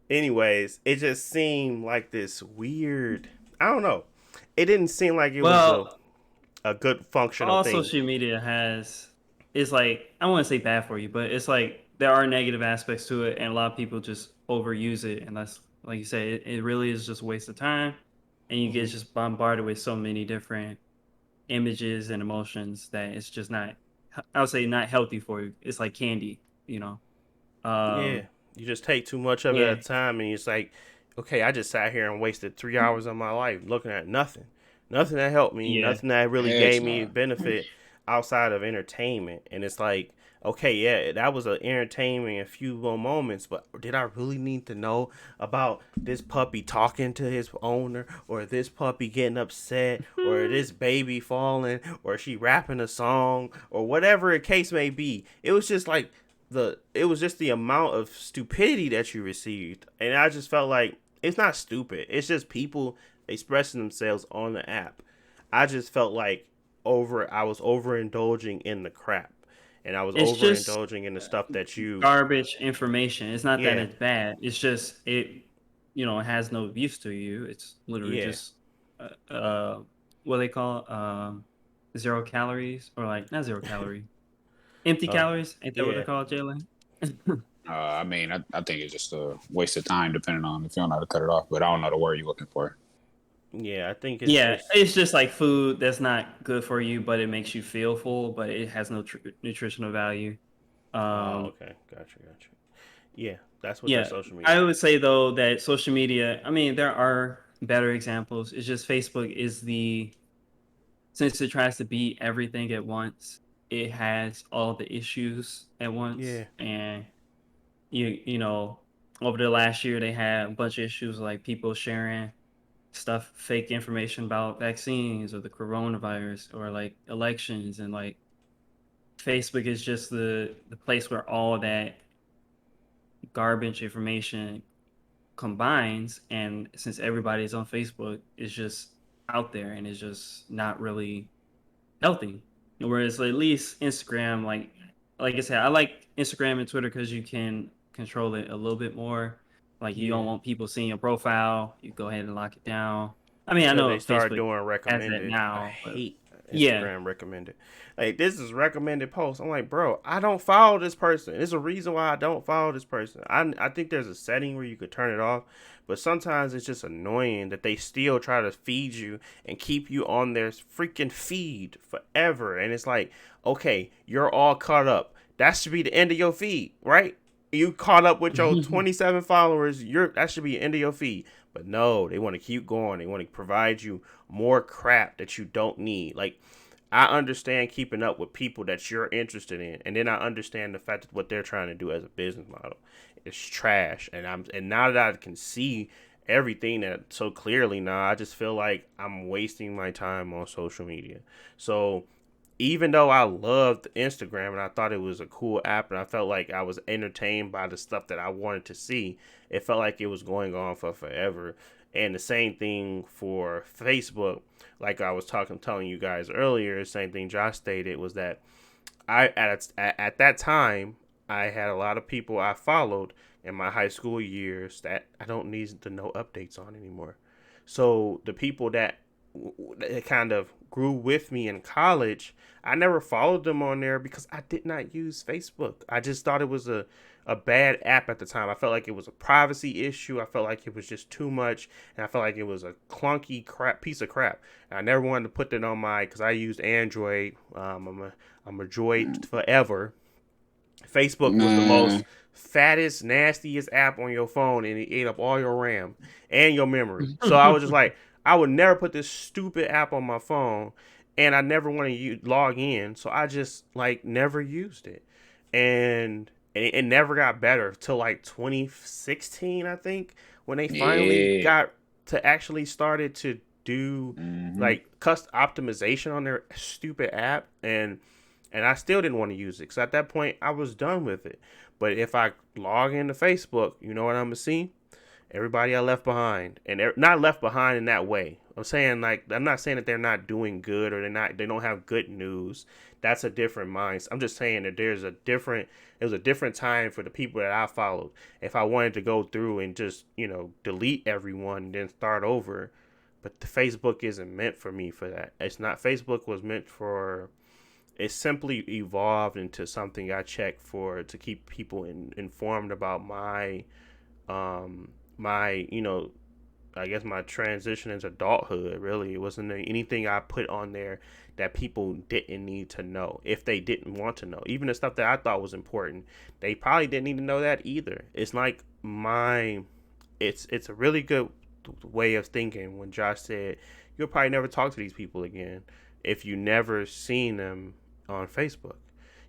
anyways, it just seemed like this weird. I don't know. It didn't seem like it was Well, a good functional all thing. social media has is like I want to say bad for you, but it's like there are negative aspects to it, and a lot of people just overuse it, and that's like you say, it really is just a waste of time, and you get Hmm. just bombarded with so many different images and emotions that it's just not. I would say not healthy for you. It's like candy, you know. Yeah, Um, you just take too much of it yeah, at a time, and it's like, okay, I just sat here and wasted 3 hours of my life looking at nothing that helped me, yeah. nothing that really Heck gave me no. benefit outside of entertainment. And it's like, okay, yeah, that was an entertainment, a few little moments, but did I really need to know about this puppy talking to his owner, or this puppy getting upset, or this baby falling, or she rapping a song, or whatever the case may be? It was just like it was just the amount of stupidity that you received, and I just felt like it's not stupid, it's just people expressing themselves on the app. I just felt like I was overindulging in the crap, and I was It's just overindulging in the stuff that you. garbage information. It's not that Yeah, it's bad. It's just it has no use to you. It's literally yeah, just what they call zero calories or like not zero calorie, empty uh, calories. Ain't that what yeah. they're called, Jalen? I mean, I think it's just a waste of time, depending on if you don't know how to cut it off. But I don't know the word you're looking for. Yeah, I think it's Yeah, just. it's just like food that's not good for you, but it makes you feel full, but it has no nutritional value. Oh, Um, okay, gotcha. Yeah, that's what that Yeah, social I media would is. say though that social media, I mean, there are better examples. It's just Facebook is since it tries to be everything at once, it has all the issues at once. Yeah, And you know, over the last year they had a bunch of issues like people sharing stuff, fake information about vaccines or the coronavirus or like elections, and like Facebook is just the place where all that garbage information combines. And since everybody's on Facebook, it's just out there and it's just not really healthy. Whereas at least Instagram, like I said, I like Instagram and Twitter because you can control it a little bit more. Like you don't Yeah. want people seeing your profile, you go ahead and lock it down. I mean, I Until they know start Facebook doing has that recommended. I now, but hate yeah. Instagram recommended. Like, this is recommended post. I'm like, bro, I don't follow this person. There's a reason why I don't follow this person. I think there's a setting where you could turn it off, but sometimes it's just annoying that they still try to feed you and keep you on their freaking feed forever. And it's like, okay, you're all caught up. That should be the end of your feed, right? You caught up with your 27 followers. That should be the end of your feed. But no, they want to keep going. They want to provide you more crap that you don't need. Like, I understand keeping up with people that you're interested in, and then I understand the fact that what they're trying to do as a business model is trash. And now that I can see everything that so clearly now, I just feel like I'm wasting my time on social media. So even though I loved Instagram and I thought it was a cool app and I felt like I was entertained by the stuff that I wanted to see, it felt like it was going on for forever. And the same thing for Facebook, like I was telling you guys earlier, same thing Josh stated was that at that time I had a lot of people I followed in my high school years that I don't need to know updates on anymore. So the people that kind of grew with me in college, I never followed them on there because I did not use Facebook. I just thought it was a bad app at the time. I felt like it was a privacy issue. I felt like it was just too much. And I felt like it was a clunky piece of crap. And I never wanted to put that on because I used Android. I'm a Droid forever. Facebook was the most fattest, nastiest app on your phone, and it ate up all your RAM and your memory. So I was just like, I would never put this stupid app on my phone, and I never want to log in. So I just like never used it, and it never got better till like 2016, I think, when they finally got to actually started to do like custom optimization on their stupid app, and I still didn't want to use it because at that point I was done with it. But if I log into Facebook, you know what I'm gonna see? Everybody I left behind, and not left behind in that way. I'm saying, like, I'm not saying that they're not doing good or they don't have good news. That's a different mindset. I'm just saying that it was a different time for the people that I followed. If I wanted to go through and just, delete everyone and then start over, but the Facebook isn't meant for me for that. It's not. Facebook was meant for. It simply evolved into something I check for to keep people informed about my I guess my transition into adulthood. Really, it wasn't anything I put on there that people didn't need to know if they didn't want to know. Even the stuff that I thought was important, they probably didn't need to know that either. It's like it's a really good way of thinking when Josh said you'll probably never talk to these people again if you never seen them on Facebook.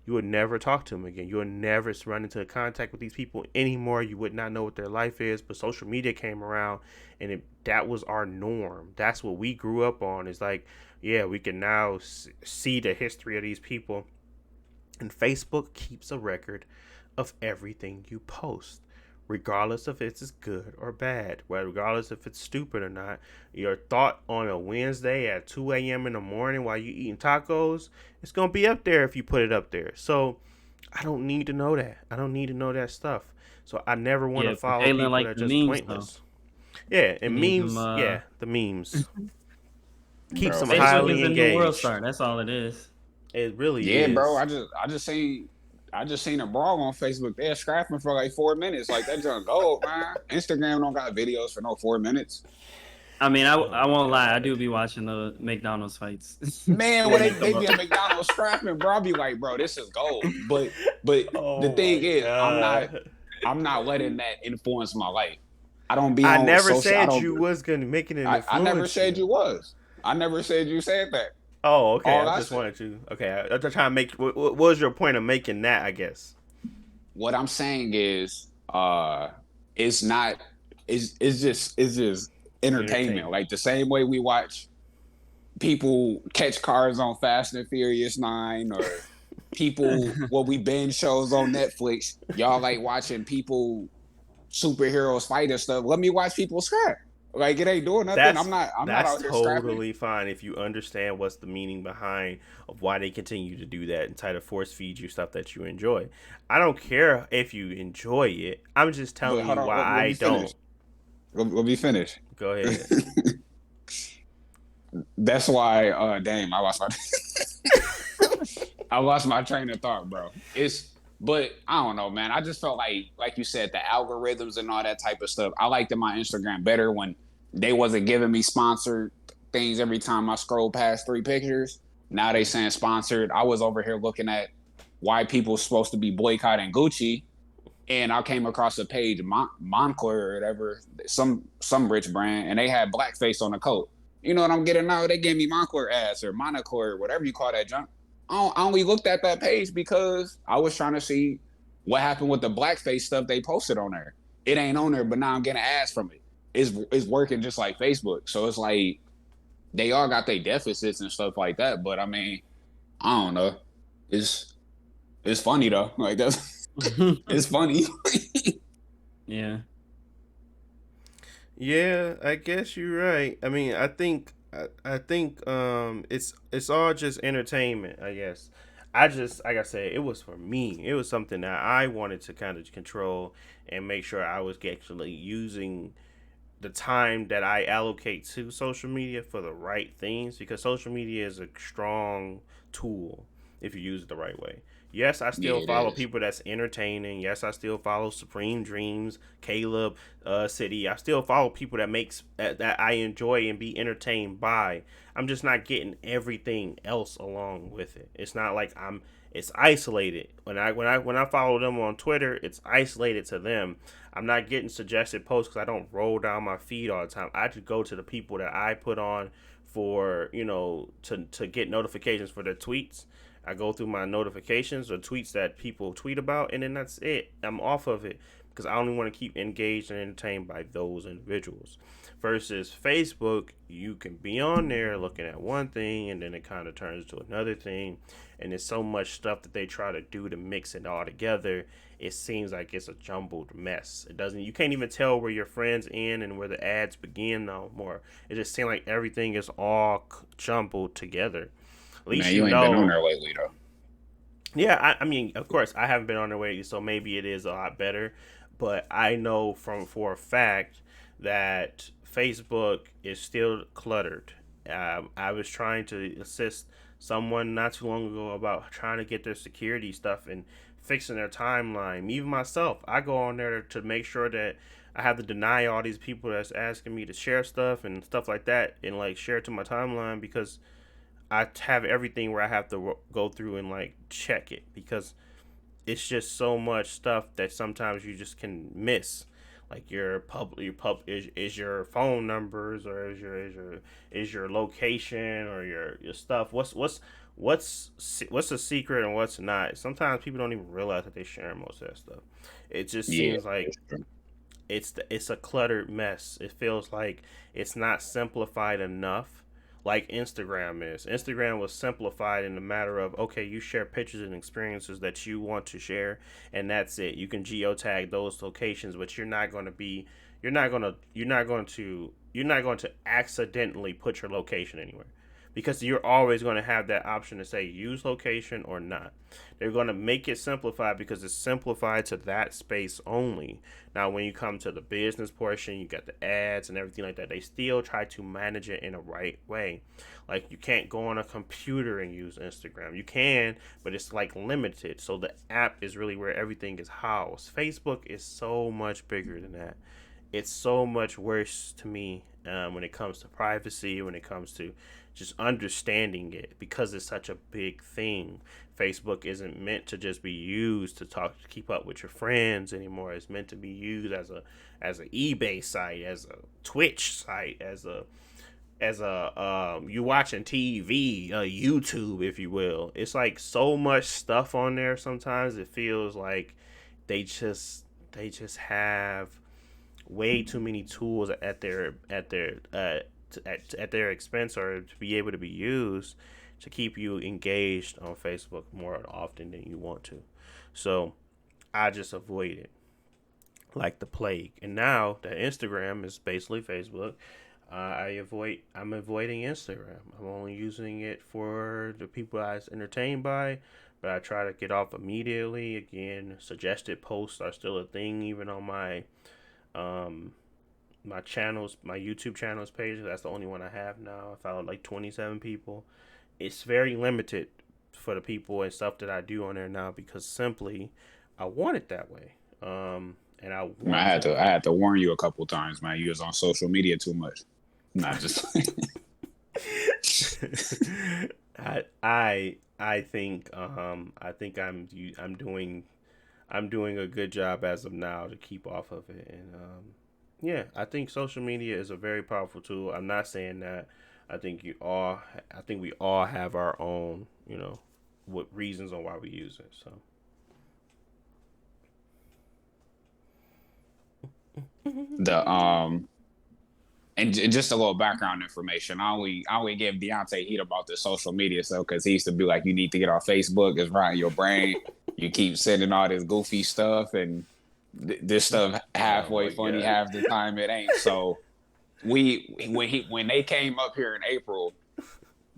You would never talk to them again. You would never run into contact with these people anymore. You would not know what their life is. But social media came around, and that was our norm. That's what we grew up on. It's like, yeah, we can now see the history of these people. And Facebook keeps a record of everything you post, regardless if it's good or bad, regardless if it's stupid or not. Your thought on a Wednesday at 2 a.m. in the morning while you eating tacos, it's going to be up there if you put it up there. So I don't need to know that. I don't need to know that stuff. So I never want to follow Jalen people like that the are just memes, pointless. though. Yeah, and You need memes. them, The memes. Keeps Bro, them Facebook is highly the new world engaged. star. That's all it is. It really yeah, bro. is. I just seen a brawl on Facebook. They're scrapping for like 4 minutes. Like that junk gold, man. Instagram don't got videos for no 4 minutes. I mean, Oh I won't my lie. I God. do be watching the McDonald's fights. Man, When when they they come be up. at McDonald's scrapping, bro, I be like, bro, this is gold. But the Oh thing my is, God. I'm not letting that influence my life. I don't be I on never social. I said don't. you was gonna make it an I never influence said you. you was. I never said you said that. Oh, okay. All I I just said. wanted to. Okay, I'm just trying to make. What was your point of making that? I guess. What I'm saying is, it's not. It's just entertainment. Like the same way we watch people catch cars on Fast and Furious 9, or people we binge shows on Netflix. Y'all like watching people superheroes fight and stuff. Let me watch people scrap. Like it ain't doing nothing. I'm not That's out here scrapping. totally fine if you understand what's the meaning behind of why they continue to do that and try to force feed you stuff that you enjoy. I don't care if you enjoy it. I'm just telling you why I don't. Let me finish. Go ahead. That's why damn, I lost my train of thought, bro. But I don't know, man. I just felt like you said, the algorithms and all that type of stuff. I liked my Instagram better when they wasn't giving me sponsored things every time I scroll past 3 pictures. Now they saying sponsored. I was over here looking at why people supposed to be boycotting Gucci, and I came across a page, Moncler or whatever, some rich brand, and they had blackface on the coat. You know what I'm getting now? They gave me Moncler ass or Monaco or whatever you call that junk. I only looked at that page because I was trying to see what happened with the blackface stuff they posted on there. It ain't on there, but now I'm getting ads from it. It's working just like Facebook. So it's like they all got their deficits and stuff like that. But I mean, I don't know. It's funny though. Like that's it's funny. Yeah. Yeah, I guess you're right. I mean, I think it's all just entertainment, I guess. Like I said, it was for me. It was something that I wanted to kind of control and make sure I was actually using the time that I allocate to social media for the right things, because social media is a strong tool if you use it the right way. Yes, I still follow people that's entertaining. Yes, I still follow Supreme Dreams, Caleb, City. I still follow people that I enjoy and be entertained by. I'm just not getting everything else along with it. It's not like it's isolated. When I follow them on Twitter, it's isolated to them. I'm not getting suggested posts because I don't roll down my feed all the time. I just go to the people that I put on for, to get notifications for their tweets. I go through my notifications or tweets that people tweet about, and then that's it. I'm off of it because I only want to keep engaged and entertained by those individuals. Versus Facebook, you can be on there looking at one thing, and then it kind of turns to another thing. And there's so much stuff that they try to do to mix it all together. It seems like it's a jumbled mess. You can't even tell where your friends end and where the ads begin no more. It just seems like everything is all jumbled together. At least man, you ain't been on there lately, though. Yeah, I mean, of course, I haven't been on there lately, so maybe it is a lot better. But I know for a fact that Facebook is still cluttered. I was trying to assist someone not too long ago about trying to get their security stuff and fixing their timeline. Even myself, I go on there to make sure that I have to deny all these people that's asking me to share stuff and stuff like that, and like share it to my timeline, because I have everything where I have to go through and like check it, because it's just so much stuff that sometimes you just can miss. Like is your phone numbers, or is your location, or your stuff. What's a secret and what's not. Sometimes people don't even realize that they share most of that stuff. It just seems like it's a cluttered mess. It feels like it's not simplified enough. Like Instagram is. Instagram was simplified in the matter of, okay, you share pictures and experiences that you want to share, and that's it. You can geotag those locations, but you're not going to accidentally put your location anywhere, because you're always going to have that option to say use location or not. They're going to make it simplified because it's simplified to that space only. Now, when you come to the business portion, you got the ads and everything like that. They still try to manage it in a right way. Like, you can't go on a computer and use Instagram. You can, but it's like limited. So the app is really where everything is housed. Facebook is so much bigger than that. It's so much worse to me when it comes to privacy, when it comes to just understanding it, because it's such a big thing. Facebook isn't meant to just be used to keep up with your friends anymore. It's meant to be used as an eBay site, as a Twitch site, as a you watching TV, YouTube, if you will. It's like so much stuff on there. Sometimes it feels like they just have way too many tools at their expense or to be able to be used to keep you engaged on Facebook more often than you want to. So I just avoid it like the plague. And now that Instagram is basically Facebook, I'm avoiding Instagram. I'm only using it for the people I was entertained by, but I try to get off immediately. Again, suggested posts are still a thing, even on um my YouTube channels page. That's the only one I have now. I followed like 27 people. It's very limited for the people and stuff that I do on there now because simply I want it that way. And I Man, want to. I had to warn you a couple times, man. You was on social media too much. Not just. I think I'm doing a good job as of now to keep off of it. And yeah, I think social media is a very powerful tool. I'm not saying that. I think we all have our own, what reasons on why we use it. So The and just a little background information. I only give Deontay heat about the social media stuff because he used to be like, you need to get on Facebook. It's right in your brain. You keep sending all this goofy stuff and this stuff halfway funny, God. half the time it ain't. So when they came up here in April,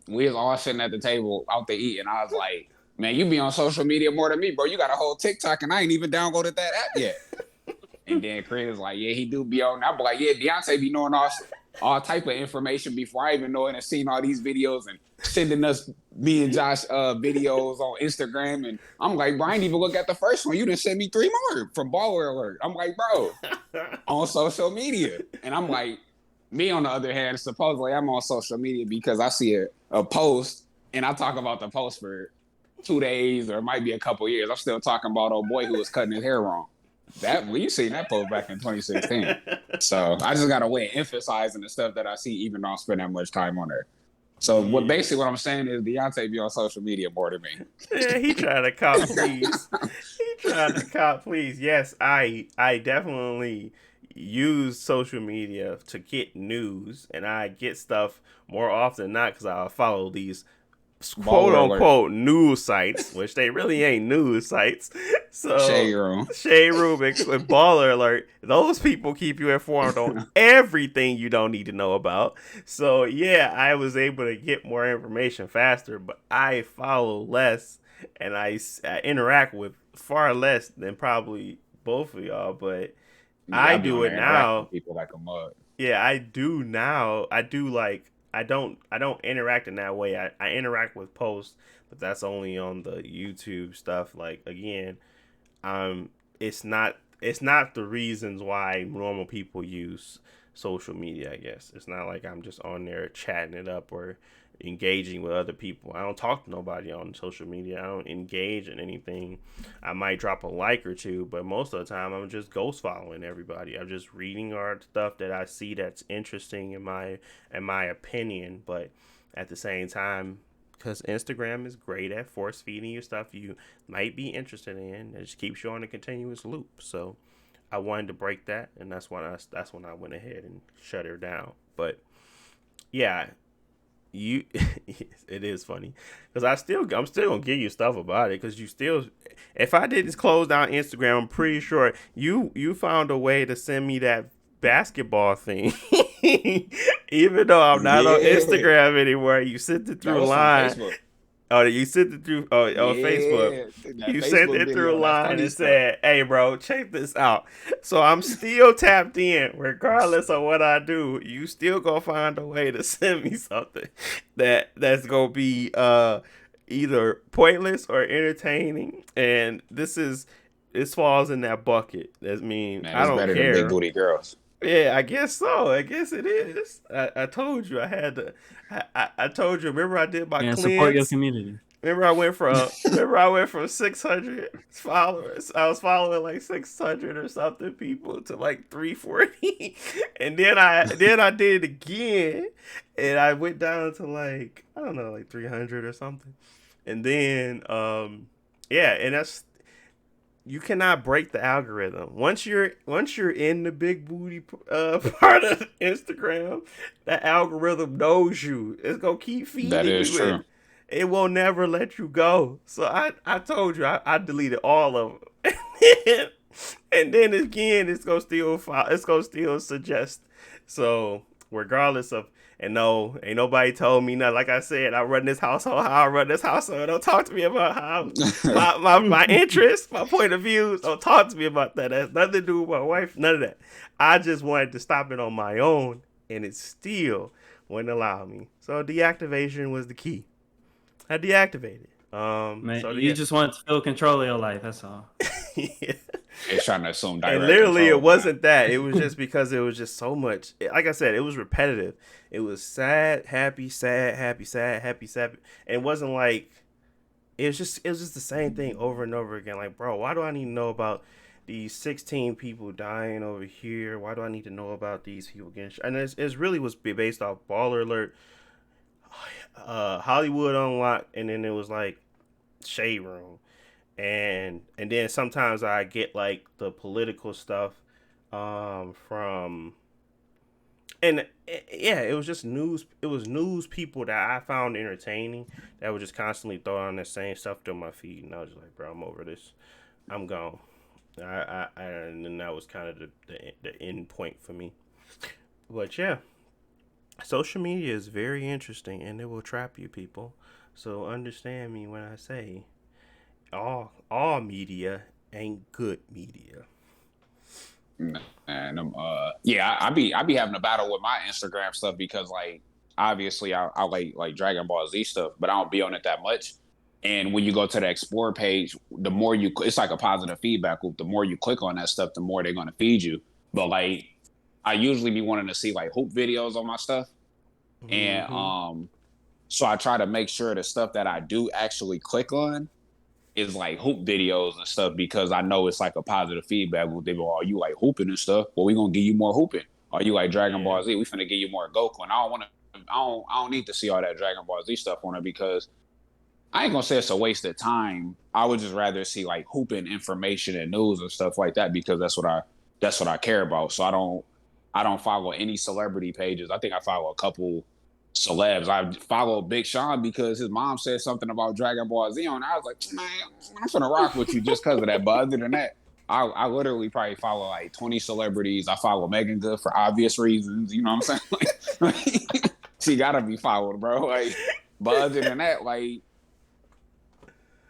we was all sitting at the table out to eat, and I was like, man, you be on social media more than me, bro. You got a whole TikTok, and I ain't even downloaded that app yet. And then Chris was like, yeah, he do be on. I'm like, yeah, Deontay be knowing all type of information before I even know it and seen all these videos and sending us me and Josh videos on Instagram. And I'm like, bro, I ain't even look at the first one. You done sent me 3 more from Baller Alert. I'm like, bro, on social media. And I'm like, me on the other hand, supposedly I'm on social media because I see a post and I talk about the post for 2 days or it might be a couple years. I'm still talking about old boy who was cutting his hair wrong. You seen that post back in 2016. So I just gotta wait emphasizing the stuff that I see, even though I spend that much time on there. So what I'm saying is Deontay be on social media more than me. Yeah, he trying to cop please. He trying to cop please. Yes, I definitely use social media to get news, and I get stuff more often than not because I follow these quote unquote news sites, which they really ain't news sites. So Shade Room and Baller Alert, those people keep you informed on everything you don't need to know about. So yeah, I was able to get more information faster, but I follow less and I interact with far less than probably both of y'all. But I do it now. People like a mug. Yeah, I do now. I don't interact in that way. I interact with posts, but that's only on the YouTube stuff. Like again, it's not the reasons why normal people use social media. I guess it's not like I'm just on there chatting it up or engaging with other people. I don't talk to nobody on social media. I don't engage in anything. I might drop a like or two, but most of the time I'm just ghost following everybody. I'm just reading art stuff that I see that's interesting in my opinion, but at the same time, because Instagram is great at force feeding you stuff you might be interested in, it just keeps you on a continuous loop. So I wanted to break that, and that's when I went ahead and shut her down. But yeah, it is funny because I'm still gonna give you stuff about it because you still, if I didn't close down Instagram, I'm pretty sure you found a way to send me that basketball thing. Even though I'm not on Instagram anymore, you sent it through line. Oh, you sent it through on Facebook. You sent it through line and said, "Hey, bro, check this out." So I'm still tapped in, regardless of what I do. You still gonna find a way to send me something that's gonna be either pointless or entertaining. And this falls in that bucket. That means I don't better care. Than big booty girls. Yeah, I guess so. I guess it is. I told you I had to. I told you. Remember I did my cleanse. Support your community. Remember I went from 600 followers. I was following like 600 or something people to like 340, and then I did it again, and I went down to like I don't know like 300 or something, and then yeah, and you cannot break the algorithm. Once you're in the big booty part of Instagram, that algorithm knows you. It's gonna keep That feeding is you it. true. It will never let you go. So I told you I deleted all of them. And then again, it's gonna still suggest. So regardless of, and no, ain't nobody told me nothing. Like I said, I run this household how I run this household. Don't talk to me about how my interests, my point of views. Don't talk to me about that. That has nothing to do with my wife. None of that. I just wanted to stop it on my own, and it still wouldn't allow me. So deactivation was the key. I deactivated. Man, So you just want to feel control of your life. That's all. yeah. It's trying to assume And direct literally, control, it man. wasn't that. It was just because it was just so much. Like I said, it was repetitive. It was sad, happy, sad, happy, sad, happy, sad. And it wasn't like it was just the same thing over and over again. Like, bro, why do I need to know about these 16 people dying over here? Why do I need to know about these people getting shot? And it's really was based off Baller Alert, Hollywood Unlocked, and then it was like Shade Room. And then sometimes I get like the political stuff from, and yeah, it was just news. It was news people that I found entertaining that would just constantly throw on the same stuff to my feed, and I was just like, bro, I'm over this. I'm gone. And then that was kind of the end point for me. But yeah, social media is very interesting, and it will trap you, people. So understand me when I say all media ain't good media. And yeah, I be having a battle with my Instagram stuff because like obviously I like Dragon Ball Z stuff, but I don't be on it that much. And when you go to the explore page, the more it's like a positive feedback loop. The more you click on that stuff, the more they're gonna feed you. But like I usually be wanting to see like hoop videos on my stuff, and Mm-hmm. so I try to make sure the stuff that I do actually click on is like hoop videos and stuff because I know it's like a positive feedback. They go, "Oh, you like hooping and stuff? Well, we gonna give you more hooping. Are you like Dragon Yeah. Ball Z? We finna give you more Goku." And I don't want to. I don't need to see all that Dragon Ball Z stuff on it because I ain't gonna say it's a waste of time. I would just rather see like hooping information and news and stuff like that because that's what I care about. So I don't follow any celebrity pages. I think I follow a couple celebs. I follow Big Sean because his mom said something about Dragon Ball Z on. I was like, man, I'm gonna rock with you just because of that. But other than that, I literally probably follow like 20 celebrities. I follow Megan Good for obvious reasons. You know what I'm saying? Like, she gotta be followed, bro. Like, but other than that, like,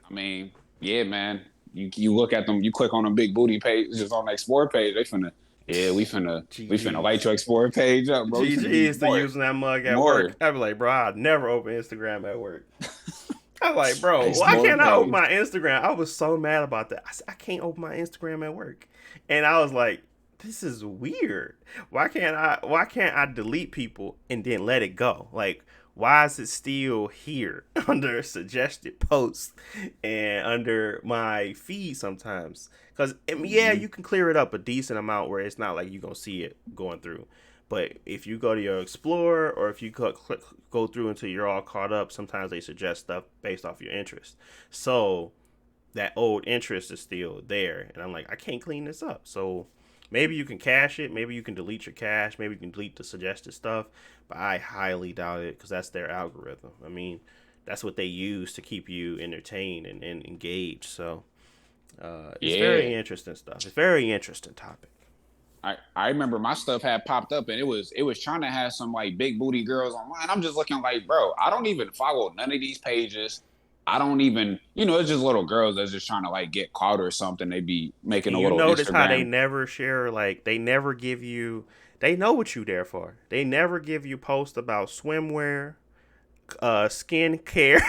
I mean, yeah, man. You look at them, you click on them big booty pages on the explore page, we finna light GG's. your explore page up, bro. We finna give you GG's to using that mug at work. more. I'd be like, bro, I'd never open Instagram at work. I'm like, bro, why Explore can't I open page. my Instagram? I was so mad about that. I said, I can't open my Instagram at work. And I was like, this is weird. Why can't I delete people and then let it go? Like, why is it still here under suggested posts and under my feed sometimes? Because yeah, Mhm. you can clear it up a decent amount where it's not like you're gonna see it going through. But if you go to your Explorer or if you go through until you're all caught up, sometimes they suggest stuff based off your interest. So that old interest is still there. And I'm like, I can't clean this up. So maybe you can cache it. Maybe you can delete your cache. Maybe you can delete the suggested stuff. But I highly doubt it because that's their algorithm. I mean, that's what they use to keep you entertained and engaged. So it's Yeah. very interesting stuff. It's very interesting topic. I remember my stuff had popped up and it was trying to have some like big booty girls online. I'm just looking like, bro, I don't even follow none of these pages. I don't even, it's just little girls that's just trying to like get caught or something. They be making And a you little notice how they Instagram. never share, like, they never give you, they know what you there for. They never give you posts about swimwear, skin care,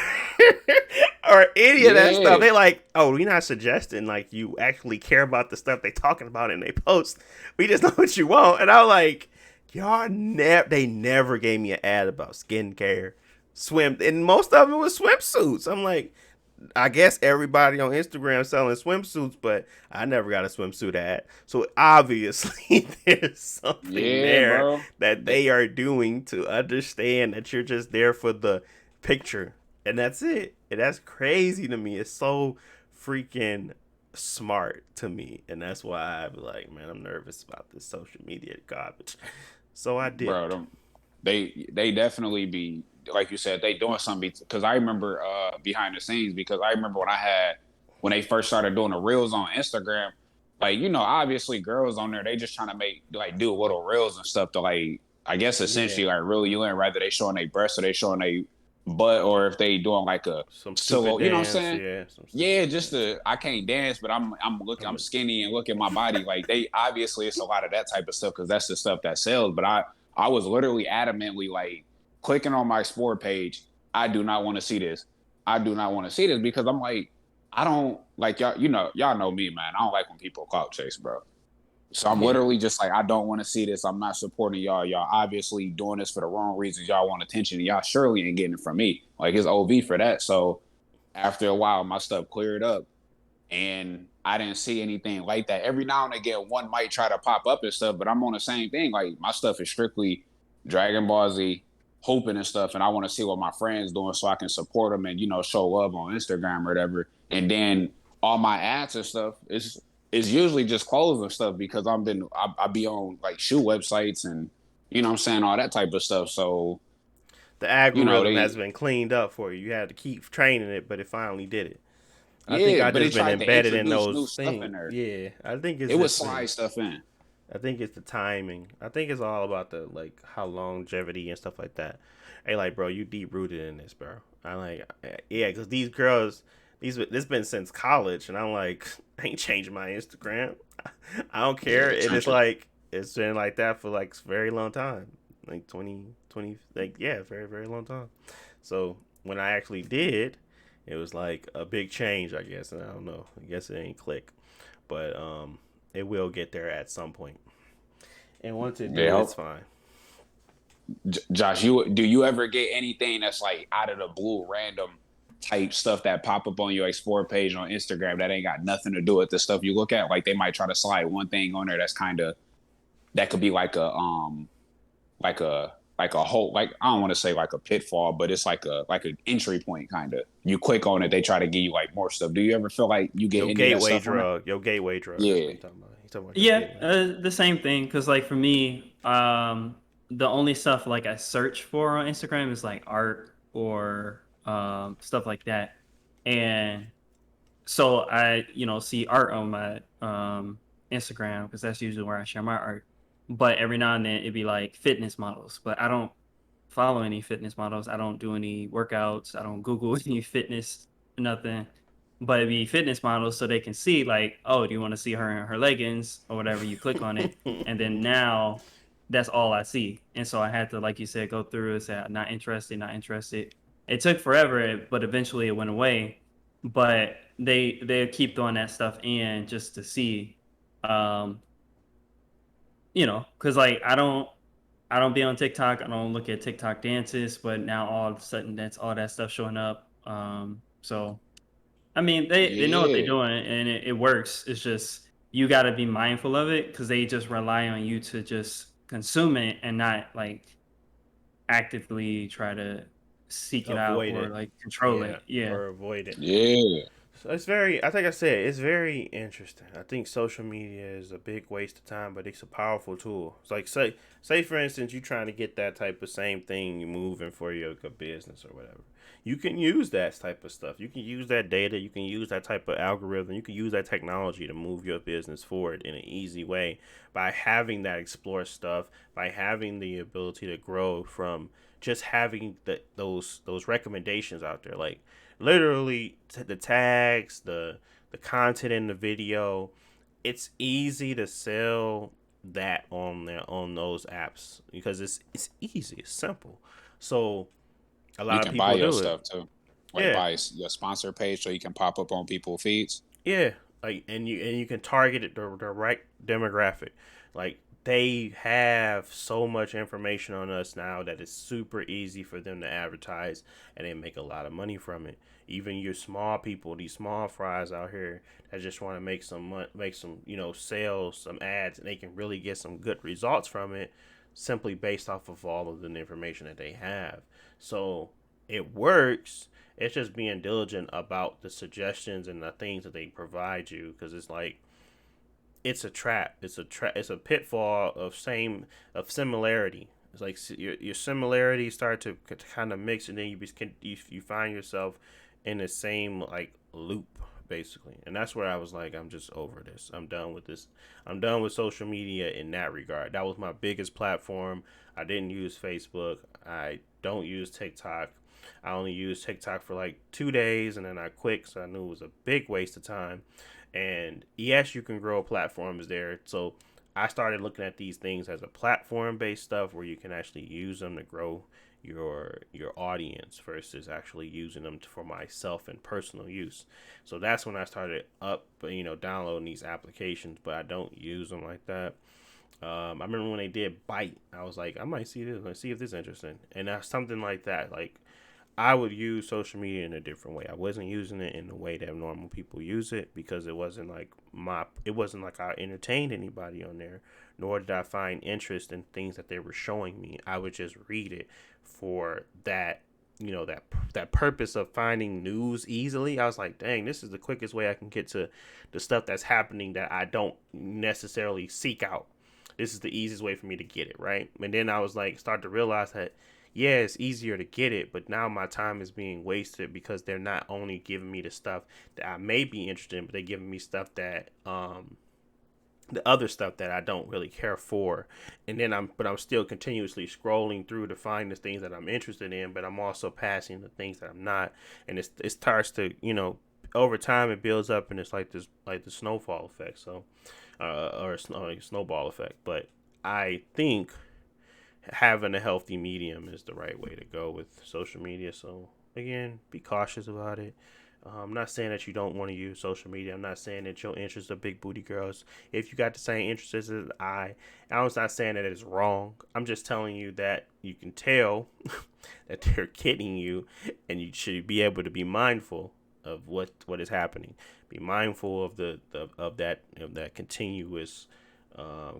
or any of that stuff. Yeah. They like, oh, we're not suggesting, like, you actually care about the stuff they talking about in they post. We just know what you want. And I was like, they never gave me an ad about skincare, swim, and most of it was swimsuits. I'm like, I guess everybody on Instagram selling swimsuits, but I never got a swimsuit ad. So obviously there's something Yeah, there bro. that they are doing to understand that you're just there for the picture. And that's it. And that's crazy to me. It's so freaking smart to me, and that's why I'm like, man, I'm nervous about this social media garbage. So I bro. dipped. They definitely be like you said. They doing something because I remember behind the scenes because I remember when they first started doing the reels on Instagram. Like obviously girls on there they just trying to make like do little reels and stuff to like I guess Yeah, essentially like reel you in, rather they showing their breasts or they showing their butt or if they doing like a some stupid solo. You know what I'm dance. saying? Yeah, some stupid Yeah, just dance. I can't dance, but I'm skinny and look at my body. Like they obviously it's a lot of that type of stuff because that's the stuff that sells. But I was literally adamantly like clicking on my sport page. I do not want to see this. I do not want to see this because I'm like I don't like y'all. Y'all know me, man. I don't like when people clout chase, bro. So I'm Yeah, literally just like, I don't want to see this. I'm not supporting y'all. Y'all obviously doing this for the wrong reasons. Y'all want attention. And y'all surely ain't getting it from me. Like it's OV for that. So after a while, my stuff cleared up and I didn't see anything like that. Every now and again, one might try to pop up and stuff, but I'm on the same thing. Like my stuff is strictly Dragon Ball Z, hoping and stuff. And I want to see what my friends doing so I can support them and, show love on Instagram or whatever. And then all my ads and stuff is usually just clothes and stuff because I be on like shoe websites and, what I'm saying, all that type of stuff. So, the algorithm has they, been cleaned up for you. You had to keep training it, but it finally did it. I think yeah, I but it just been tried to embedded in introduce new those stuff in things. there. Yeah, I think it's It would just slide been. stuff in. I think it's the timing. I think it's all about the like how longevity and stuff like that. Hey, like, bro, you deep rooted in this, bro. I like, yeah, because these girls, this been since college, and I'm like, I ain't changing my Instagram. I don't care. Yeah, And it's like it's been like that for like a very long time, like 20, like yeah, very very long time. So when I actually did, it was like a big change, I guess. And I don't know. I guess it ain't click, but it will get there at some point. And once it do, yeah. it's fine. Josh, do you ever get anything that's like out of the blue, random type stuff that pop up on your explore page on Instagram that ain't got nothing to do with the stuff you look at? Like they might try to slide one thing on there that's kind of that could be like a like a whole like I don't want to say like a pitfall, but it's like an entry point kind of. You click on it, they try to give you like more stuff. Do you ever feel like you get Your any of that gateway stuff on there? drug. Your gateway drug. That's what Yeah, you talking about. You talking about your Yeah, gateway. the same thing. Cause like for me, the only stuff like I search for on Instagram is like art or stuff like that, and so I see art on my Instagram because that's usually where I share my art. But every now and then it'd be like fitness models, but I don't follow any fitness models. I don't do any workouts. I don't Google any fitness, nothing. But it'd be fitness models so they can see like, oh, do you want to see her in her leggings or whatever? You click on it, and then now that's all I see. And so I had to, like you said, go through and say, not interested, not interested. It took forever, but eventually it went away. But they keep throwing that stuff in just to see, um, because like I don't be on TikTok. I don't look at TikTok dances, but now all of a sudden that's all that stuff showing up. So I mean, they know what they're yeah. doing and it works. It's just you got to be mindful of it because they just rely on you to just consume it and not like actively try to seek it out Avoid or it. like control Yeah, it. Yeah. or avoid it. Yeah. So it's very, I think I said, it's very interesting. I think social media is a big waste of time, but it's a powerful tool. It's like, say for instance, you're trying to get that type of same thing moving for your business or whatever. You can use that type of stuff. You can use that data. You can use that type of algorithm. You can use that technology to move your business forward in an easy way by having that explore stuff, by having the ability to grow from just having those recommendations out there. Like literally the tags, the content in the video, it's easy to sell that on those apps because it's easy, it's simple. So a You lot of can buy people your do it. stuff too. Like Yeah, buy your sponsor page so you can pop up on people's feeds. yeah. Like and you can target it the right demographic. Like they have so much information on us now that it's super easy for them to advertise and they make a lot of money from it. Even your small people, these small fries out here that just want to make some sales, some ads, and they can really get some good results from it simply based off of all of the information that they have. So it works, It's just being diligent about the suggestions and the things that they provide you, because it's like it's a trap. It's a trap. It's a pitfall of similarity. It's like your similarities start to kind of mix, and then you find yourself in the same like loop basically. And that's where I was like, I'm just over this. I'm done with this. I'm done with social media in that regard. That was my biggest platform. I didn't use Facebook. I don't use TikTok. I only used TikTok for like 2 days and then I quit, so I knew it was a big waste of time. And yes, you can grow platforms there. So I started looking at these things as a platform based stuff where you can actually use them to grow your audience versus actually using them for myself and personal use. So that's when I started downloading these applications, but I don't use them like that. I remember when they did Bite, I was like, I might see this, let's see if this is interesting, and that's something like that. Like I would use social media in a different way. I wasn't using it in the way that normal people use it because it wasn't like I entertained anybody on there, nor did I find interest in things that they were showing me. I would just read it for that, that purpose of finding news easily. I was like, dang, this is the quickest way I can get to the stuff that's happening that I don't necessarily seek out. This is the easiest way for me to get it, right? And then I was like, start to realize that yeah, it's easier to get it, but now my time is being wasted because they're not only giving me the stuff that I may be interested in, but they're giving me stuff that the other stuff that I don't really care for. And then I'm still continuously scrolling through to find the things that I'm interested in, but I'm also passing the things that I'm not. And it starts to, over time it builds up, and it's like this, like the snowfall effect. So, snowball effect. But I think having a healthy medium is the right way to go with social media. So again, be cautious about it. I'm not saying that you don't want to use social media. I'm not saying that your interests are big booty girls. If you got the same interests as I'm not saying that it's wrong. I'm just telling you that you can tell that they're kidding you, and you should be able to be mindful of what is happening. Be mindful of that continuous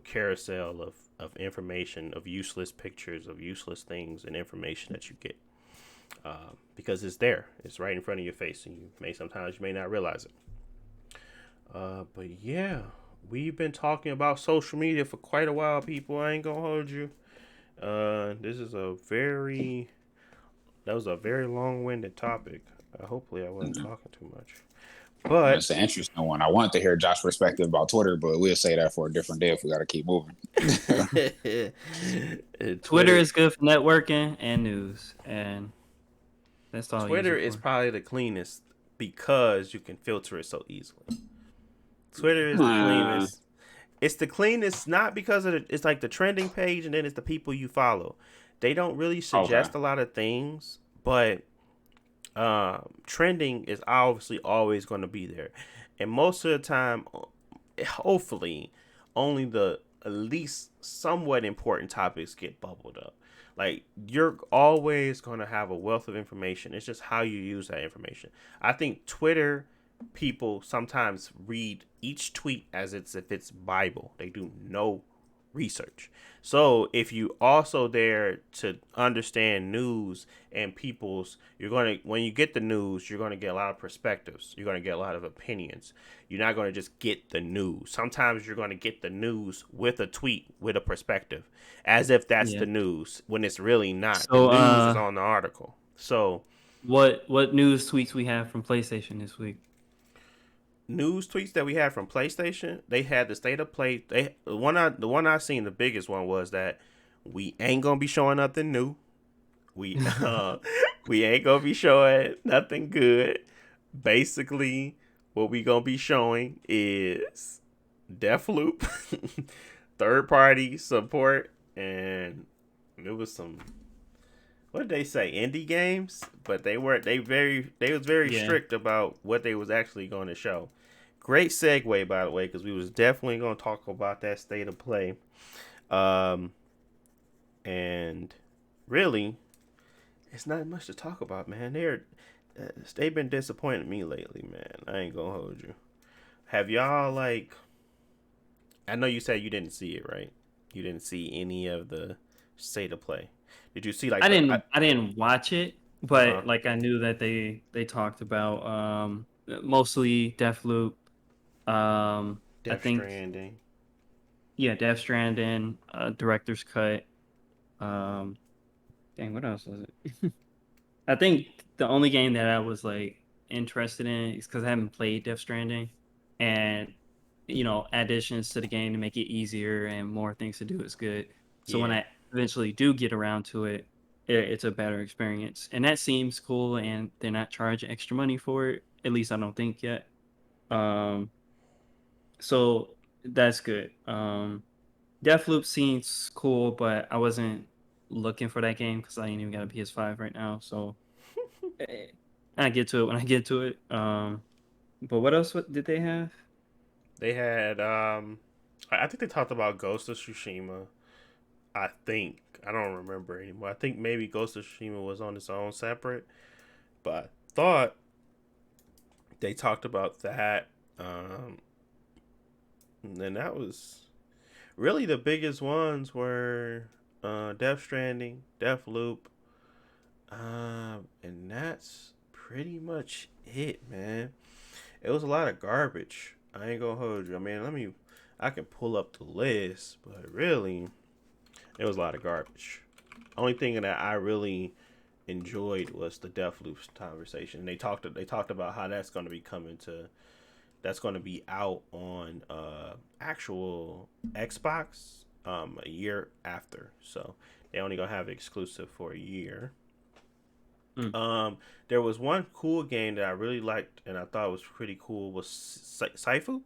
carousel of information, of useless pictures, of useless things and information that you get, because it's there, it's right in front of your face, and sometimes you may not realize it. But yeah, we've been talking about social media for quite a while, people. I ain't gonna hold you. This is that was a very long-winded topic. Hopefully I wasn't talking too much. But it's an interesting one. I wanted to hear Josh's perspective about Twitter, but we'll say that for a different day if we got to keep moving. Twitter is good for networking and news, and that's all. Twitter is probably the cleanest because you can filter it so easily. Twitter is the cleanest. It's the cleanest not because it's like the trending page, and then it's the people you follow. They don't really suggest a lot of things, but trending is obviously always going to be there, and most of the time, hopefully, only the at least somewhat important topics get bubbled up. Like, you're always going to have a wealth of information. It's just how you use that information. I think Twitter people sometimes read each tweet as if it's Bible. They do no research. So if you also there to understand news and when you get the news, you're going to get a lot of perspectives. You're going to get a lot of opinions. You're not going to just get the news. Sometimes you're going to get the news with a tweet with a perspective, as if that's the news, when it's really not. So, the news is on the article. So what news tweets we have from PlayStation this week? News tweets that we had from PlayStation, they had the state of play. The one I seen, the biggest one was that we ain't gonna be showing nothing new. We ain't gonna be showing nothing good. Basically, what we gonna be showing is Deathloop, third party support, and it was some. What did they say? Indie games, but they was very strict about what they was actually going to show. Great segue, by the way, because we was definitely going to talk about that state of play. And really, it's not much to talk about, man. They've been disappointing me lately, man. I ain't gonna hold you. Have y'all I know you said you didn't see it, right? You didn't see any of the state of play. Did you see I didn't watch it, Uh-huh. but like I knew that they talked about mostly Deathloop. I Death think Stranding. yeah, Death Stranding, Director's Cut. Um, dang, what else was it? I think the only game that I was like interested in is because I haven't played Death Stranding, and additions to the game to make it easier and more things to do is good. So when Yeah. I eventually do get around to it, it's a better experience, and that seems cool. And they're not charging extra money for it. At least I don't think yet. Um, so that's good. Deathloop seems cool, but I wasn't looking for that game because I ain't even got a PS5 right now. So eh, I get to it when I get to it. But what did they have? They had I think they talked about Ghost of Tsushima. I think I don't remember anymore. I think maybe Ghost of Tsushima was on its own separate, but I thought they talked about that. Um, and that was really the biggest ones were Death Stranding, Deathloop, and that's pretty much it, man. It was a lot of garbage. I ain't gonna hold you. I mean, I can pull up the list, but really, it was a lot of garbage. Only thing that I really enjoyed was the Deathloop conversation. They talked about how that's going to be out on actual Xbox a year after. So they only gonna have it exclusive for a year. Hmm. There was one cool game that I really liked and I thought was pretty cool was Saifu.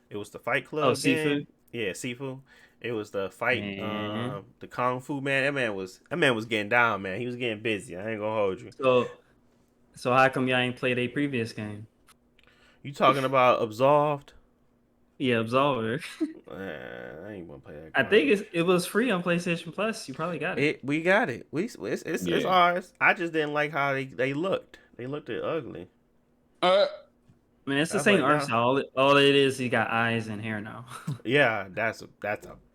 It was the Fight Oh, Club game. seafood, Yeah, Sifu. It was the fight, man. the kung fu man. That man was getting down, man. He was getting busy. I ain't gonna hold you. So how come y'all ain't played a previous game? You talking about Absolved? Yeah, Absolver. I ain't gonna play that I think garbage. it was free on PlayStation Plus. You probably got it. We got it. It's Yeah. ours. I just didn't like how they looked. They looked it ugly. Uh, I mean, it's the I was same like, art nah. style. All it is, you got eyes and hair now. Yeah, that's a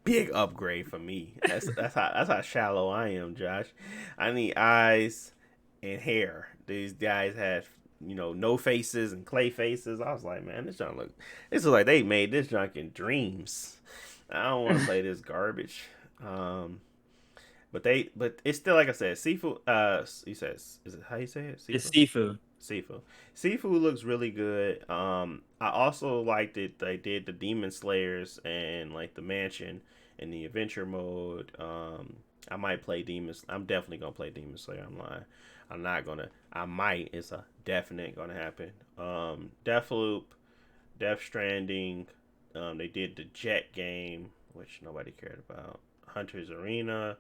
big upgrade for me. That's how shallow I am, Josh. I need eyes and hair. These guys had no faces and clay faces. I was like, man, this is like they made this junk in dreams. I don't want to play this garbage. Um, but it's still like I said, seafood. He says, is it how you say it? It's Seafood. seafood. Seafood. Seafood looks really good. I also liked it. They did the Demon Slayers and like the Mansion in the adventure mode. I might play Demons. I'm definitely gonna play Demon Slayer. I'm lying. I'm not gonna. I might. It's a definite gonna happen. Deathloop, Death Stranding. They did the Jet game, which nobody cared about. Hunter's Arena.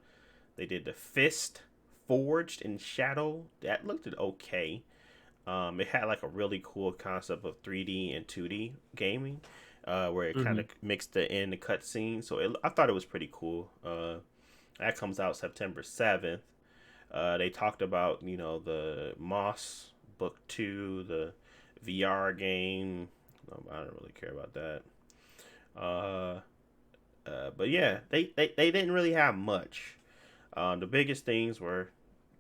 They did the Fist Forged in Shadow. That looked okay. It had like a really cool concept of 3D and 2D gaming, where it kind Hmm. of mixed the cutscene. So I thought it was pretty cool. That comes out September 7th. They talked about the Moss Book 2, the VR game. I don't really care about that. Uh, but yeah, they didn't really have much. The biggest things were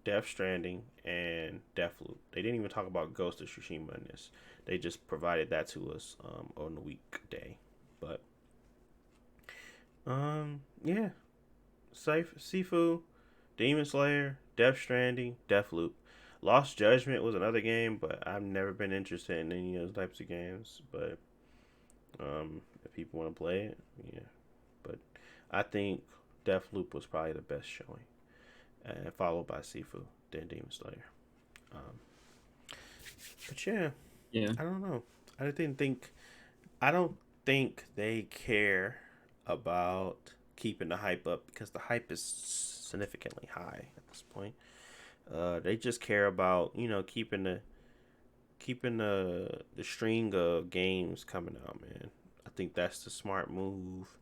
Death Stranding and Deathloop. They didn't even talk about Ghost of Tsushima in this. They just provided that to us on the weekday. But yeah, Sifu, Demon Slayer, Death Stranding, Deathloop. Lost Judgment was another game, but I've never been interested in any of those types of games. But if people want to play it, yeah. But I think Deathloop was probably the best showing, and followed by Sifu, then Demon Slayer. Um, but yeah, Yeah. I don't know. I didn't think. I don't think they care about keeping the hype up because the hype is significantly high at this point. They just care about keeping the string of games coming out, man. I think that's the smart move.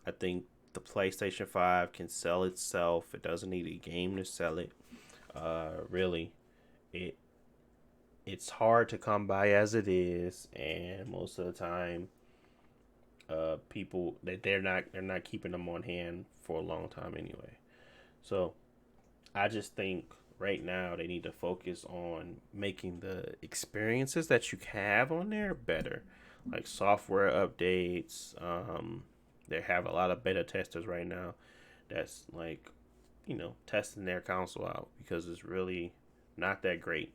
I think the PlayStation 5 can sell itself. It doesn't need a game to sell it. Really, it it's hard to come by as it is, and most of the time, people they're not keeping them on hand for a long time anyway. So I just think right now they need to focus on making the experiences that you have on there better, like software updates. They have a lot of beta testers right now that's like, testing their console out because it's really not that great.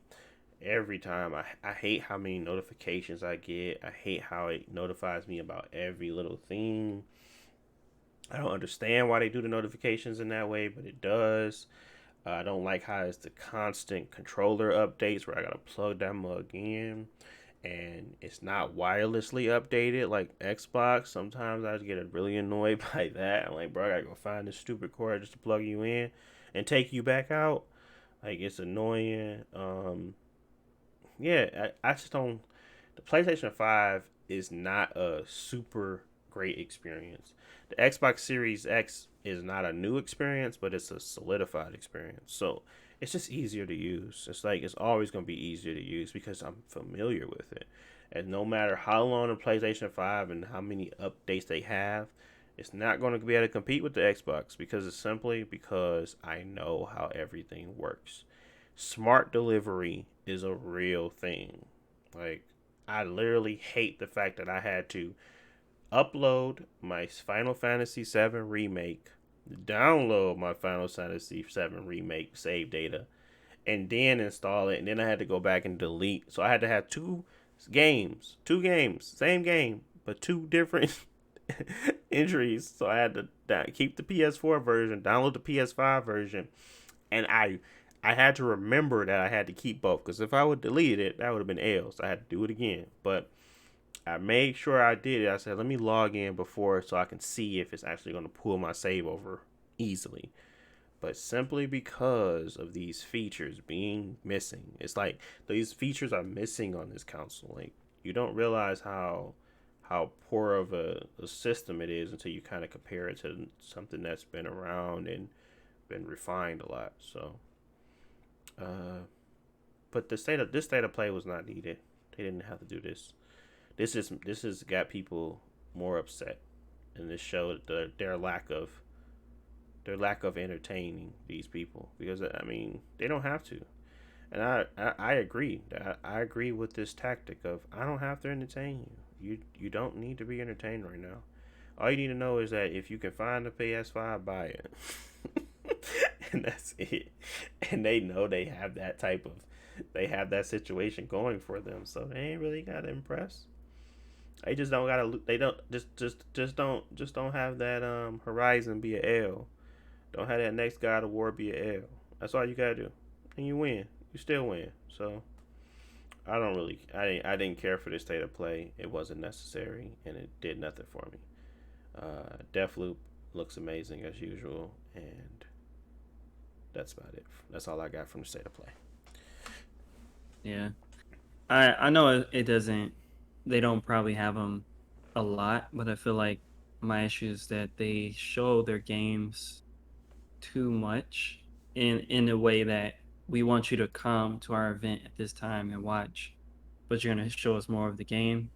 Every time I hate how many notifications I get. I hate how it notifies me about every little thing. I don't understand why they do the notifications in that way, but it does. I don't like how it's the constant controller updates where I gotta plug that mug in and it's not wirelessly updated like Xbox. Sometimes I just get really annoyed by that. I'm like, bro, I gotta go find this stupid cord just to plug you in and take you back out. Like, it's annoying. Yeah, I just don't. The PlayStation 5 is not a super great experience. The Xbox Series X is not a new experience, but it's a solidified experience. So it's just easier to use. It's like it's always going to be easier to use because I'm familiar with it. And no matter how long the PlayStation 5 and how many updates they have, it's not going to be able to compete with the Xbox because it's simply because I know how everything works. Smart delivery is a real thing. Like, I literally hate the fact that I had to upload my Final Fantasy VII remake, download my Final Fantasy VII remake save data, and then install it. And then I had to go back and delete. So I had to have two games, same game, but two different entries. So I had to keep the PS4 version, download the PS5 version, and I had to remember that I had to keep both because if I would delete it, that would have been L. So I had to do it again. But I made sure I did it. I said, let me log in before so I can see if it's actually going to pull my save over easily. But simply because of these features being missing, it's like these features are missing on this console. Like, you don't realize how poor of a system it is until you kind of compare it to something that's been around and been refined a lot. So, but this state of play was not needed. They didn't have to do this. This has got people more upset, and this showed their lack of entertaining these people because I mean they don't have to, and I agree. I agree with this tactic of I don't have to entertain you. You don't need to be entertained right now. All you need to know is that if you can find a PS5, buy it, and that's it. And they know they have that situation going for them, so they ain't really gotta impress. They just don't gotta. They don't just don't have that Horizon be a L. Don't have that next God of War be a L. That's all you gotta do, and you win. You still win. So I didn't care for this state of play. It wasn't necessary, and it did nothing for me. Deathloop looks amazing as usual, and that's about it. That's all I got from the state of play. Yeah, I know it doesn't. They don't probably have them a lot, but I feel like my issue is that they show their games too much in a way that we want you to come to our event at this time and watch, but you're gonna show us more of the game.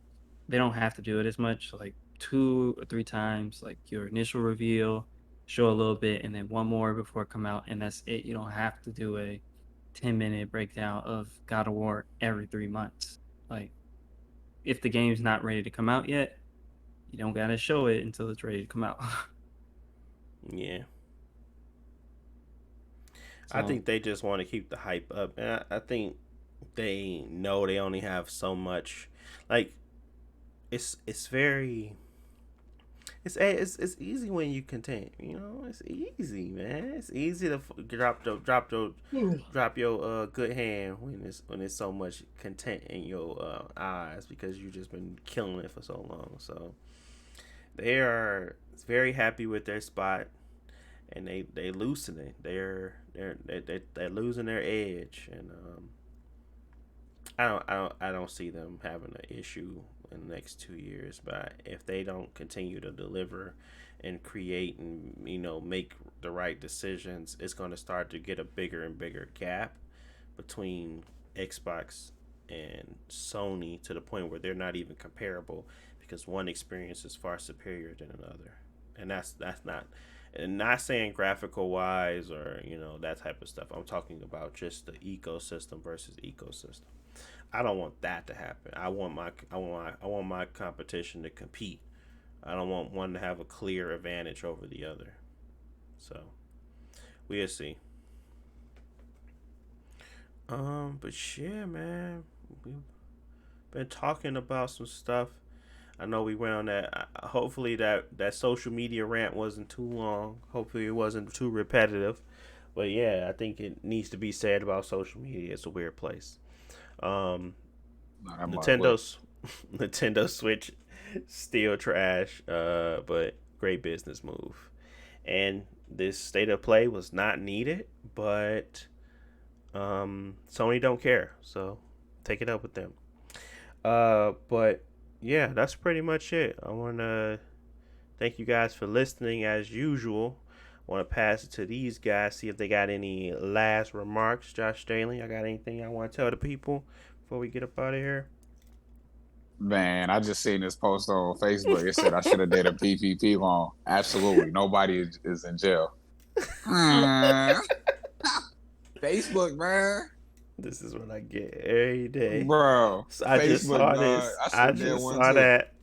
They don't have to do it as much, like 2 or 3 times, like your initial reveal, show a little bit, and then one more before it come out, and that's it. You don't have to do a 10-minute breakdown of God of War every 3 months. Like, if the game's not ready to come out yet, you don't gotta show it until it's ready to come out. Yeah. I So think they just want to keep the hype up, and I think they know they only have so much. Like, it's very it's easy when you content. It's easy, man. It's easy to drop your good hand when it's so much content in your eyes because you've just been killing it for so long. So they are very happy with their spot, and they loosen it. They're losing their edge, and I don't see them having an issue in the next 2 years. But if they don't continue to deliver and create and make the right decisions, it's going to start to get a bigger and bigger gap between Xbox and Sony to the point where they're not even comparable because one experience is far superior than another, and And not saying graphical wise or that type of stuff. I'm talking about just the ecosystem versus ecosystem. I don't want that to happen. I want my competition to compete. I don't want one to have a clear advantage over the other. So we'll see. But yeah, man, we've been talking about some stuff. I know we went on that. Hopefully that social media rant wasn't too long. Hopefully it wasn't too repetitive. But yeah, I think it needs to be said about social media. It's a weird place. Nintendo's Nintendo Switch still trash, but great business move. And this state of play was not needed, but Sony don't care, so take it up with them. But yeah, that's pretty much it. I want to thank you guys for listening as usual. I want to pass it to these guys, see if they got any last remarks. Josh Staley, I got anything I want to tell the people before we get up out of here? Man, I just seen this post on Facebook. It said I should have did a PPP loan. Absolutely, nobody is in jail. Facebook, man. This is what I get every day, bro. So I just saw this. I just saw that.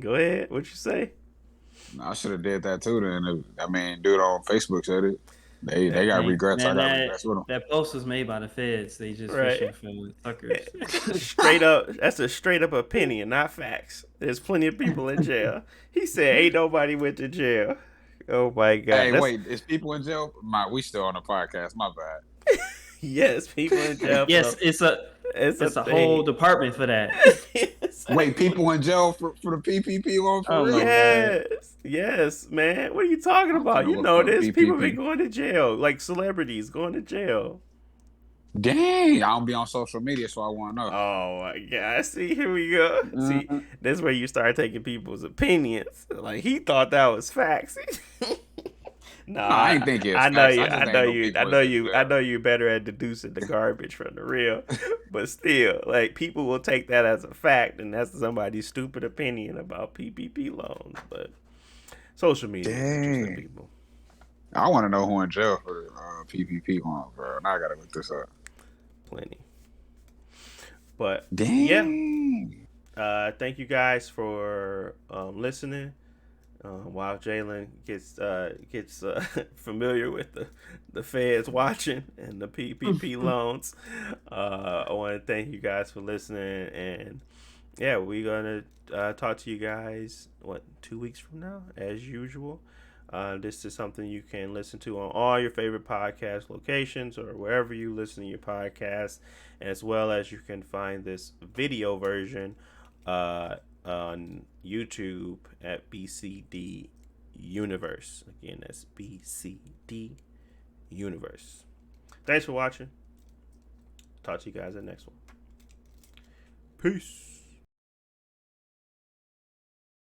Go ahead. What you say? I should have did that too. Then I mean, dude on Facebook said it. They got regrets. Man, I got regrets with them. That post was made by the feds. They just fishing for suckers. Straight up, that's a straight up opinion, not facts. There's plenty of people in jail. He said, "Ain't nobody went to jail." Oh my god! Hey, wait, is people in jail? We still on the podcast. My bad. Yes, people in jail. Yes, it's a whole department for that. Wait, people in jail for the PPP loan for real? Yes, man. What are you talking about? You know this. People been going to jail, like celebrities going to jail. Dang, I don't be on social media, so I want to know. Oh my god! See, here we go. See, that's where you start taking people's opinions. Like he thought that was facts. No, I ain't think it's. I know you better at deducing the garbage from the real, but still, like people will take that as a fact, and that's somebody's stupid opinion about PPP loans. But social media, interesting people. I want to know who in jail for PPP loan, bro. Now I gotta look this up. Plenty. But dang. Yeah, thank you guys for listening. While Jalen gets familiar with the feds watching and the PPP loans, I want to thank you guys for listening. And yeah, we're gonna talk to you guys 2 weeks from now, as usual. This is something you can listen to on all your favorite podcast locations or wherever you listen to your podcast, as well as you can find this video version on YouTube at BCD Universe. Again, that's BCD Universe. Thanks for watching. Talk to you guys in the next one. Peace.